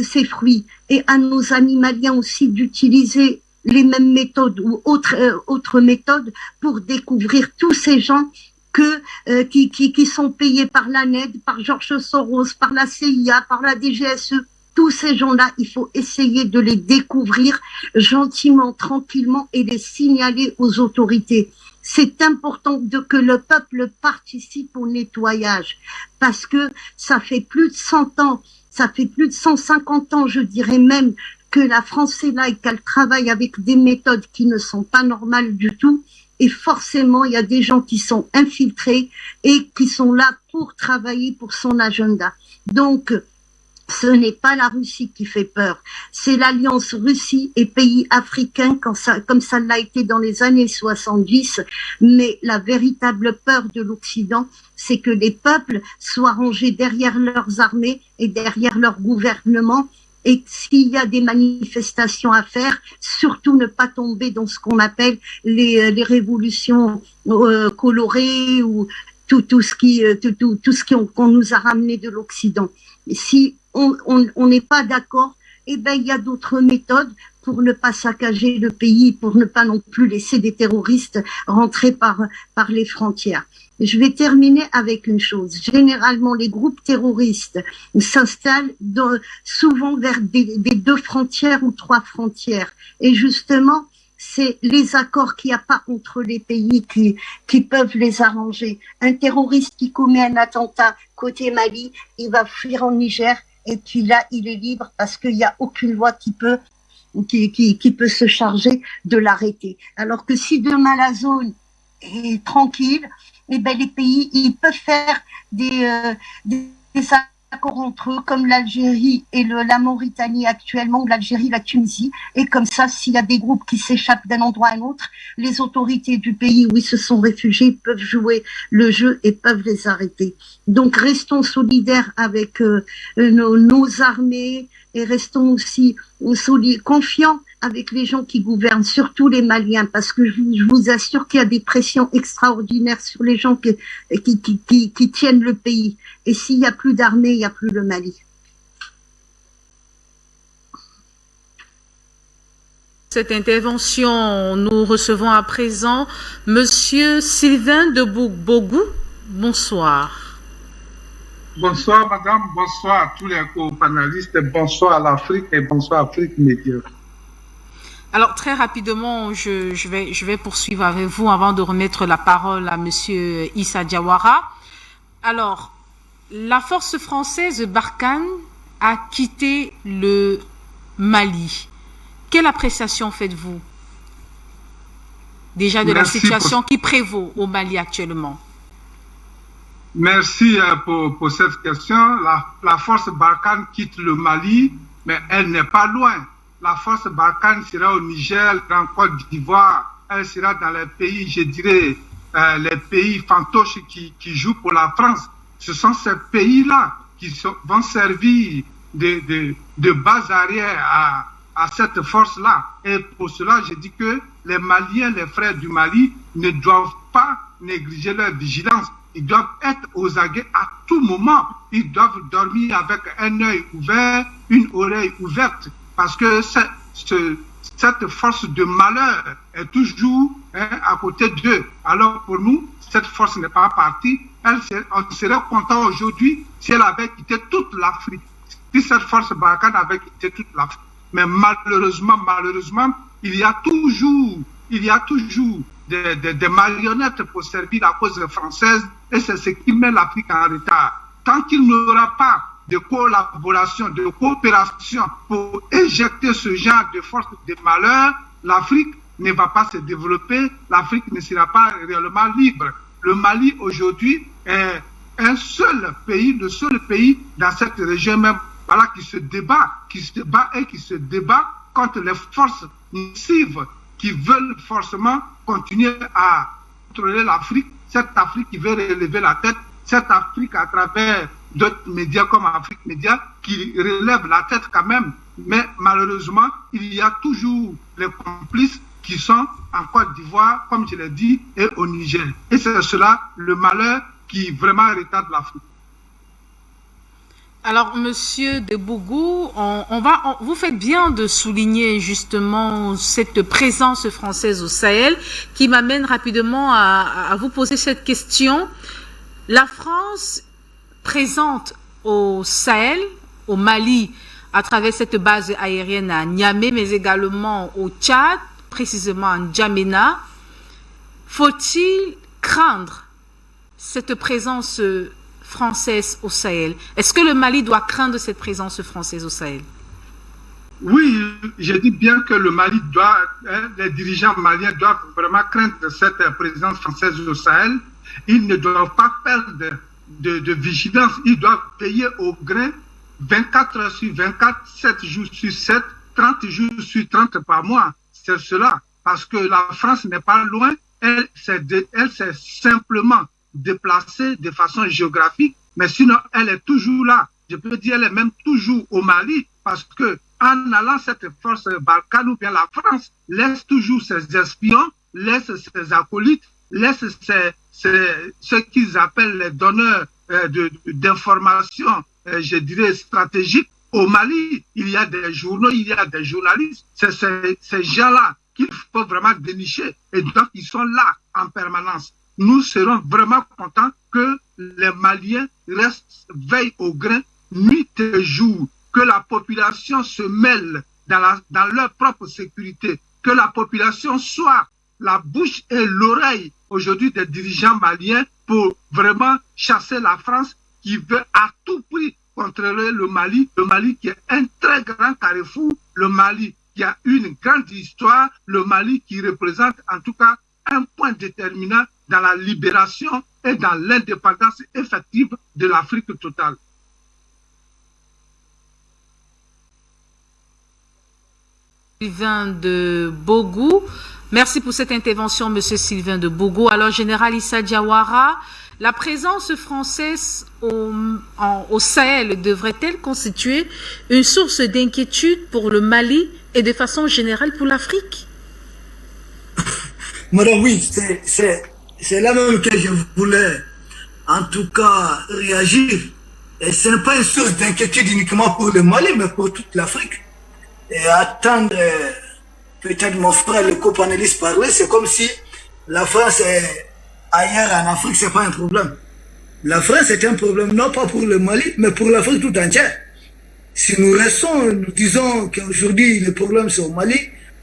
ses fruits. Et à nos amis maliens aussi d'utiliser les mêmes méthodes ou autres méthodes pour découvrir tous ces gens qui sont payés par l'ANED, par Georges Soros, par la CIA, par la DGSE. Tous ces gens-là, il faut essayer de les découvrir gentiment, tranquillement et les signaler aux autorités. C'est important que le peuple participe au nettoyage parce que ça fait plus de 100 ans, ça fait plus de 150 ans, je dirais même, que la France est là et qu'elle travaille avec des méthodes qui ne sont pas normales du tout. Et forcément, il y a des gens qui sont infiltrés et qui sont là pour travailler pour son agenda. Donc, ce n'est pas la Russie qui fait peur, c'est l'alliance Russie et pays africains comme ça l'a été dans les années 70. Mais la véritable peur de l'Occident, c'est que les peuples soient rangés derrière leurs armées et derrière leur gouvernement. Et s'il y a des manifestations à faire, surtout ne pas tomber dans ce qu'on appelle les révolutions colorées ou tout ce qu'on nous a ramené de l'Occident. Si on n'est pas d'accord, eh ben il y a d'autres méthodes pour ne pas saccager le pays, pour ne pas non plus laisser des terroristes rentrer par les frontières. Je vais terminer avec une chose. Généralement, les groupes terroristes s'installent souvent vers des 2 frontières ou 3 frontières. Et justement, c'est les accords qu'il n'y a pas entre les pays qui peuvent les arranger. Un terroriste qui commet un attentat côté Mali, il va fuir en Niger et puis là, il est libre parce qu'il n'y a aucune loi qui peut se charger de l'arrêter. Alors que si demain la zone est tranquille, eh ben les pays, ils peuvent faire des accords entre eux, comme l'Algérie et la Mauritanie actuellement, ou l'Algérie, la Tunisie. Et comme ça, s'il y a des groupes qui s'échappent d'un endroit à un autre, les autorités du pays où ils se sont réfugiés peuvent jouer le jeu et peuvent les arrêter. Donc, restons solidaires avec nos armées et restons aussi confiants avec les gens qui gouvernent, surtout les Maliens, parce que je vous assure qu'il y a des pressions extraordinaires sur les gens qui tiennent le pays. Et s'il n'y a plus d'armée, il n'y a plus le Mali. Cette intervention, nous recevons à présent Monsieur Sylvain de Bogou. Bonsoir. Bonsoir madame, bonsoir à tous les co-panélistes, bonsoir à l'Afrique et bonsoir à Afrique Média. Alors très rapidement, je vais poursuivre avec vous avant de remettre la parole à Monsieur Issa Diawara. Alors, la force française Barkhane a quitté le Mali. Quelle appréciation faites-vous déjà de la situation qui prévaut au Mali actuellement? Merci pour cette question. La force Barkhane quitte le Mali, mais elle n'est pas loin. La force Barkhane sera au Niger, en Côte d'Ivoire, elle sera dans les pays, je dirais, les pays fantoches qui jouent pour la France. Ce sont ces pays-là qui vont servir de base arrière à cette force-là. Et pour cela, je dis que les Maliens, les frères du Mali, ne doivent pas négliger leur vigilance. Ils doivent être aux aguets à tout moment. Ils doivent dormir avec un œil ouvert, une oreille ouverte. Parce que cette cette force de malheur est toujours à côté d'eux. Alors pour nous, cette force n'est pas partie. On serait content aujourd'hui si elle avait quitté toute l'Afrique. Si cette force Barkhane avait quitté toute l'Afrique. Mais malheureusement, il y a toujours des marionnettes pour servir la cause française et c'est ce qui met l'Afrique en retard. Tant qu'il n'y aura pas de collaboration, de coopération pour éjecter ce genre de force de malheur, l'Afrique ne va pas se développer, l'Afrique ne sera pas réellement libre. Le Mali aujourd'hui est le seul pays dans cette région même, voilà, qui se débat contre les forces nocives qui veulent forcément continuer à contrôler l'Afrique, cette Afrique qui veut relever la tête, cette Afrique à travers d'autres médias comme Afrique Média qui relève la tête quand même. Mais malheureusement, il y a toujours les complices qui sont en Côte d'Ivoire, comme je l'ai dit, et au Niger. Et c'est cela le malheur qui vraiment retarde l'Afrique. Alors, Monsieur de Bougou, vous faites bien de souligner justement cette présence française au Sahel qui m'amène rapidement à vous poser cette question. La France présente au Sahel, au Mali, à travers cette base aérienne à Niamey, mais également au Tchad, précisément en N'Djamena. Faut-il craindre cette présence française au Sahel? Est-ce que le Mali doit craindre cette présence française au Sahel? Oui, je dis bien que le Mali les dirigeants maliens doivent vraiment craindre cette présence française au Sahel. Ils ne doivent pas perdre de vigilance. Ils doivent payer au grain 24 heures sur 24, 7 jours sur 7, 30 jours sur 30 par mois. C'est cela. Parce que la France n'est pas loin. Elle s'est simplement déplacée de façon géographique, mais sinon elle est toujours là. Je peux dire elle est même toujours au Mali, parce que en allant cette force Barkhane ou bien la France laisse toujours ses espions, laisse ses acolytes, laisse ce qu'ils appellent les donneurs d'informations, je dirais stratégiques. Au Mali, il y a des journaux, il y a des journalistes. C'est ces gens-là qu'il faut vraiment dénicher. Et donc, ils sont là en permanence. Nous serons vraiment contents que les Maliens veillent au grain nuit et jour, que la population se mêle dans leur propre sécurité, que la population soit la bouche et l'oreille aujourd'hui des dirigeants maliens pour vraiment chasser la France qui veut à tout prix contrôler le Mali qui est un très grand carrefour, le Mali qui a une grande histoire, le Mali qui représente en tout cas un point déterminant dans la libération et dans l'indépendance effective de l'Afrique totale. Sylvain de Bougou. Merci pour cette intervention, Monsieur Sylvain de Bougou. Alors, Général Issa Diawara, la présence française au Sahel devrait-elle constituer une source d'inquiétude pour le Mali et de façon générale pour l'Afrique? Madame, oui, c'est là même que je voulais en tout cas réagir. Et ce n'est pas une source d'inquiétude uniquement pour le Mali, mais pour toute l'Afrique. Et attendre peut-être mon frère, le copanéliste, parler, c'est comme si la France est ailleurs en Afrique, c'est pas un problème. La France est un problème, non pas pour le Mali, mais pour l'Afrique tout entière. Si nous restons, nous disons qu'aujourd'hui le problème c'est au Mali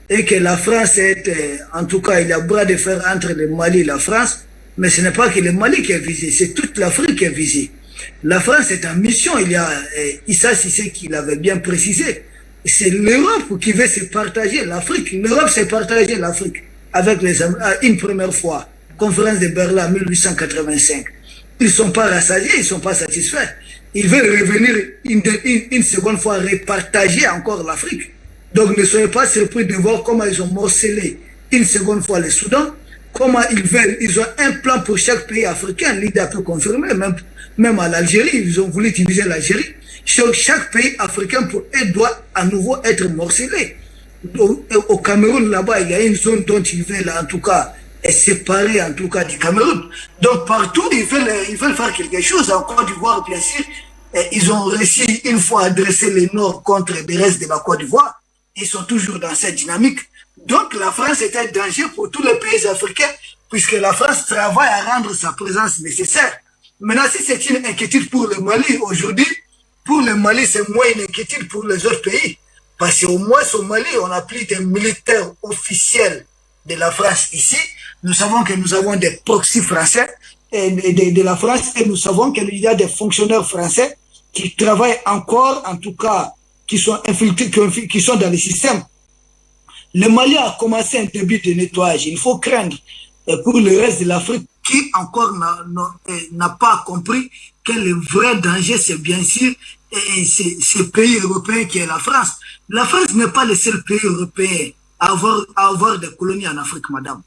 et que la France est, en tout cas, il y a bras de fer entre le Mali et la France, mais ce n'est pas que le Mali qui est visé, c'est toute l'Afrique qui est visée. La France est en mission, il y a Issa Sissé qui l'avait bien précisé. C'est l'Europe qui veut se partager l'Afrique. L'Europe s'est partagée l'Afrique avec une première fois. Conférence de Berlin en 1885. Ils ne sont pas rassasiés, ils ne sont pas satisfaits. Ils veulent revenir une seconde fois repartager encore l'Afrique. Donc ne soyez pas surpris de voir comment ils ont morcelé une seconde fois le Soudan. Comment ils ont un plan pour chaque pays africain. L'idée a pu confirmer, même à l'Algérie, ils ont voulu diviser l'Algérie. Chaque pays africain doit à nouveau être morcelé. Au Cameroun, là-bas, il y a une zone dont ils veulent en tout cas séparer en tout cas du Cameroun. Donc partout, ils veulent faire quelque chose. En Côte d'Ivoire, bien sûr, ils ont réussi une fois à dresser le Nord contre le reste de la Côte d'Ivoire. Ils sont toujours dans cette dynamique. Donc la France est un danger pour tous les pays africains, puisque la France travaille à rendre sa présence nécessaire. Maintenant, si c'est une inquiétude pour le Mali aujourd'hui, pour le Mali, c'est moins une inquiétude pour les autres pays. Parce qu'au moins au Mali, on a plus des militaires officiels de la France ici. Nous savons que nous avons des proxys français de la France, et nous savons qu'il y a des fonctionnaires français qui travaillent encore, en tout cas, qui sont infiltrés, qui sont dans le système. Le Mali a commencé un début de nettoyage. Il faut craindre pour le reste de l'Afrique qui encore n'a pas compris que le vrai danger, c'est bien sûr ce pays européen qui est la France. La France n'est pas le seul pays européen à avoir des colonies en Afrique, madame.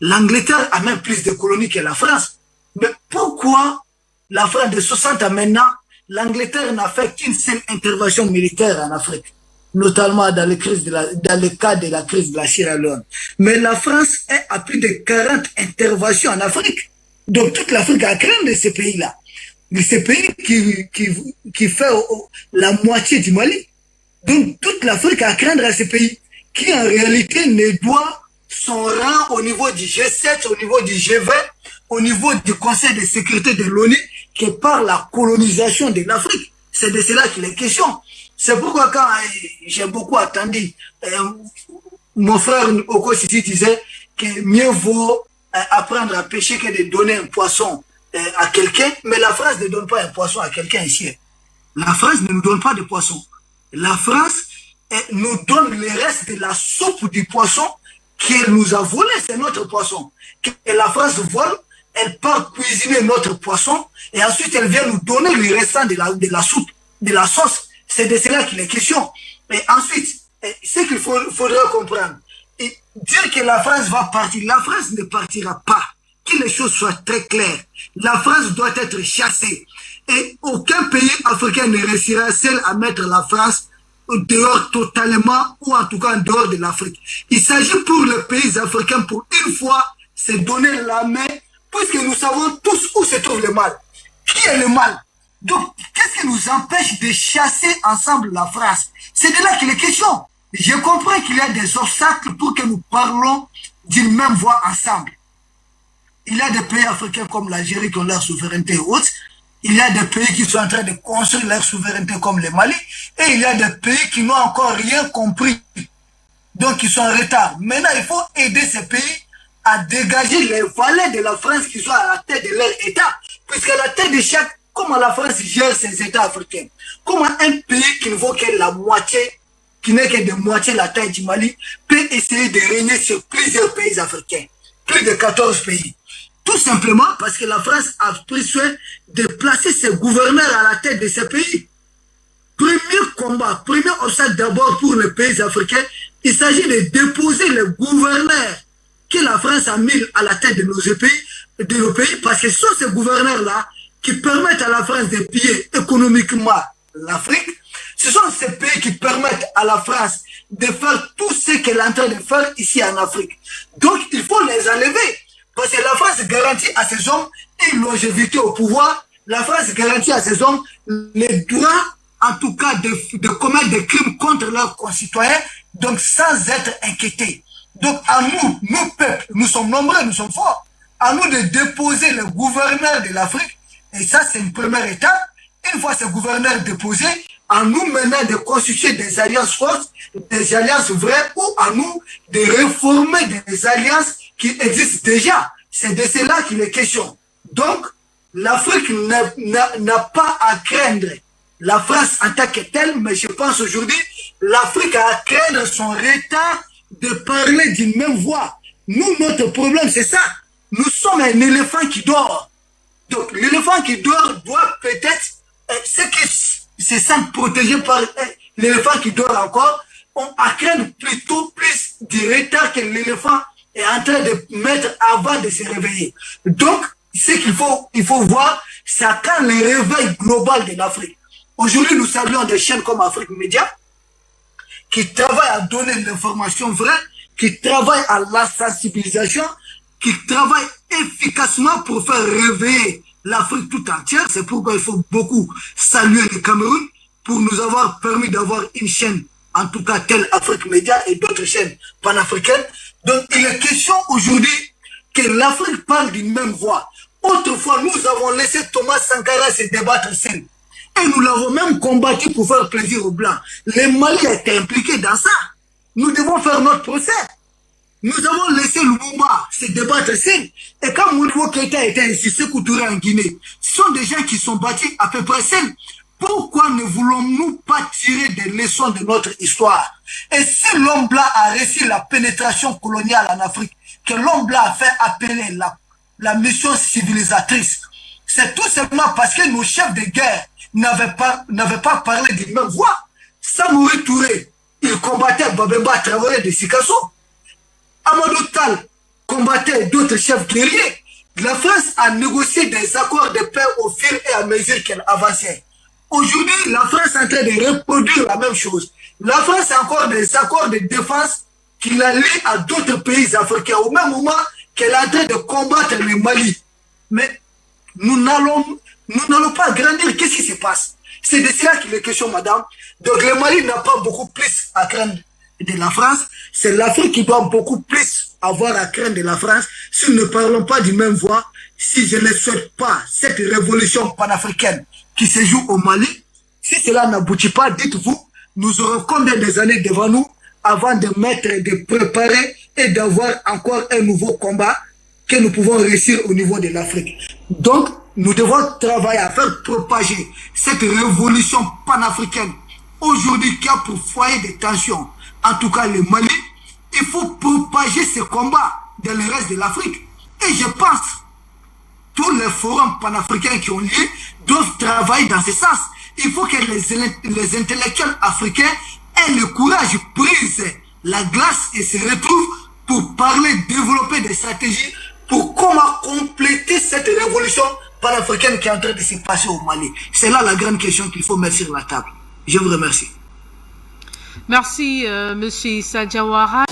L'Angleterre a même plus de colonies que la France. Mais pourquoi la France de 60 à maintenant, l'Angleterre n'a fait qu'une seule intervention militaire en Afrique, notamment dans le cas de la crise de la Sierra Leone. Mais la France a plus de 40 interventions en Afrique. Donc toute l'Afrique a craint de ces pays-là. Mais ces pays qui fait la moitié du Mali. Donc toute l'Afrique a à craindre à ces pays qui en réalité ne doit son rang au niveau du G7, au niveau du G20, au niveau du Conseil de sécurité de l'ONU, que par la colonisation de l'Afrique. C'est de cela qu'il est question. C'est pourquoi quand j'ai beaucoup attendu, mon frère Oko Sisi disait que mieux vaut apprendre à pêcher que de donner un poisson à quelqu'un, mais la France ne donne pas un poisson à quelqu'un ici. La France ne nous donne pas de poisson. La France nous donne le reste de la soupe du poisson qu'elle nous a volé, c'est notre poisson. Et la France vole, elle part cuisiner notre poisson, et ensuite elle vient nous donner le restant de la soupe, de la sauce. C'est de cela qu'il est question. Et ensuite, ce qu'il faudra comprendre, et dire que la France va partir, la France ne partira pas. Que les choses soient très claires. La France doit être chassée. Et aucun pays africain ne réussira seul à mettre la France dehors totalement, ou en tout cas en dehors de l'Afrique. Il s'agit pour les pays africains, pour une fois, c'est donner la main, puisque nous savons tous où se trouve le mal. Qui est le mal? Donc, qu'est-ce qui nous empêche de chasser ensemble la France? C'est de là qu'il est question. Je comprends qu'il y a des obstacles pour que nous parlons d'une même voix ensemble. Il y a des pays africains comme l'Algérie qui ont leur souveraineté haute. Il y a des pays qui sont en train de construire leur souveraineté comme le Mali. Et il y a des pays qui n'ont encore rien compris. Donc, ils sont en retard. Maintenant, il faut aider ces pays à dégager les valets de la France qui sont à la tête de leur État. Puisqu'à la tête de chaque, comment la France gère ses États africains. Comment un pays qui ne vaut que la moitié, qui n'est que de moitié la taille du Mali, peut essayer de régner sur plusieurs pays africains. Plus de 14 pays. Tout simplement parce que la France a pris soin de placer ses gouverneurs à la tête de ces pays. Premier combat, premier obstacle d'abord pour les pays africains, il s'agit de déposer les gouverneurs que la France a mis à la tête de nos pays, parce que ce sont ces gouverneurs-là qui permettent à la France de piller économiquement l'Afrique. Ce sont ces pays qui permettent à la France de faire tout ce qu'elle est en train de faire ici en Afrique. Donc, il faut les enlever. Parce que la France garantit à ces hommes une longévité au pouvoir. La France garantit à ces hommes les droits, en tout cas, de commettre des crimes contre leurs concitoyens, donc sans être inquiétés. Donc, à nous peuples, nous sommes nombreux, nous sommes forts. À nous de déposer les gouverneurs de l'Afrique. Et ça, c'est une première étape. Une fois ces gouverneurs déposés, à nous maintenant de constituer des alliances fortes, des alliances vraies, ou à nous de réformer des alliances qui existent déjà. C'est de cela qu'il est question. Donc, l'Afrique n'a pas à craindre la France en tant que telle, mais je pense aujourd'hui, l'Afrique a à craindre son retard de parler d'une même voix. Nous, notre problème, c'est ça. Nous sommes un éléphant qui dort. Donc, l'éléphant qui dort doit peut-être, c'est ça, protégé par l'éléphant qui dort encore. On a craindre plutôt plus du retard que l'éléphant est en train de mettre avant de se réveiller. Donc, ce qu'il faut voir, c'est quand le réveil global de l'Afrique. Aujourd'hui, nous saluons des chaînes comme Afrique Média, qui travaillent à donner l'information vraie, qui travaillent à la sensibilisation, qui travaillent efficacement pour faire réveiller l'Afrique tout entière. C'est pourquoi il faut beaucoup saluer le Cameroun pour nous avoir permis d'avoir une chaîne en tout cas telle Afrique Média et d'autres chaînes panafricaines. Donc il est question aujourd'hui que l'Afrique parle d'une même voix. Autrefois, nous avons laissé Thomas Sankara se débattre seul. Et nous l'avons même combattu pour faire plaisir aux Blancs. Les Maliens étaient impliqués dans ça. Nous devons faire notre procès. Nous avons laissé Lumumba se débattre seul. Et quand Modibo Keïta était ici, Sékou Touré en Guinée, ce sont des gens qui sont battus à peu près seuls. Pourquoi ne voulons-nous pas tirer des leçons de notre histoire? Et si l'homme blanc a réussi la pénétration coloniale en Afrique, que l'homme blanc a fait appeler la mission civilisatrice, c'est tout simplement parce que nos chefs de guerre n'avaient pas parlé d'une même voix. Samori Touré, il combattait Babemba Traoré de Sikasso. Amadou Tal combattait d'autres chefs guerriers. La France a négocié des accords de paix au fur et à mesure qu'elle avançait. Aujourd'hui, la France est en train de reproduire la même chose. La France a encore des accords de défense qui la lient à d'autres pays africains au même moment qu'elle est en train de combattre le Mali. Mais nous n'allons pas grandir. Qu'est-ce qui se passe? C'est de cela qu'il est question, madame. Donc le Mali n'a pas beaucoup plus à craindre de la France. C'est l'Afrique qui doit beaucoup plus avoir à craindre de la France. Si nous ne parlons pas d'une même voix, si je ne souhaite pas cette révolution panafricaine qui se joue au Mali, si cela n'aboutit pas, dites-vous, nous aurons combien des années devant nous avant de préparer et d'avoir encore un nouveau combat que nous pouvons réussir au niveau de l'Afrique. Donc, nous devons travailler à faire propager cette révolution panafricaine aujourd'hui qui a pour foyer des tensions, en tout cas le Mali. Il faut propager ce combat dans le reste de l'Afrique. Et je pense tous les forums panafricains qui ont lieu doivent travailler dans ce sens. Il faut que les intellectuels africains aient le courage, brisent la glace et se retrouvent pour parler, développer des stratégies pour comment compléter cette révolution panafricaine qui est en train de se passer au Mali. C'est là la grande question qu'il faut mettre sur la table. Je vous remercie. Merci, Monsieur Issa Diawara.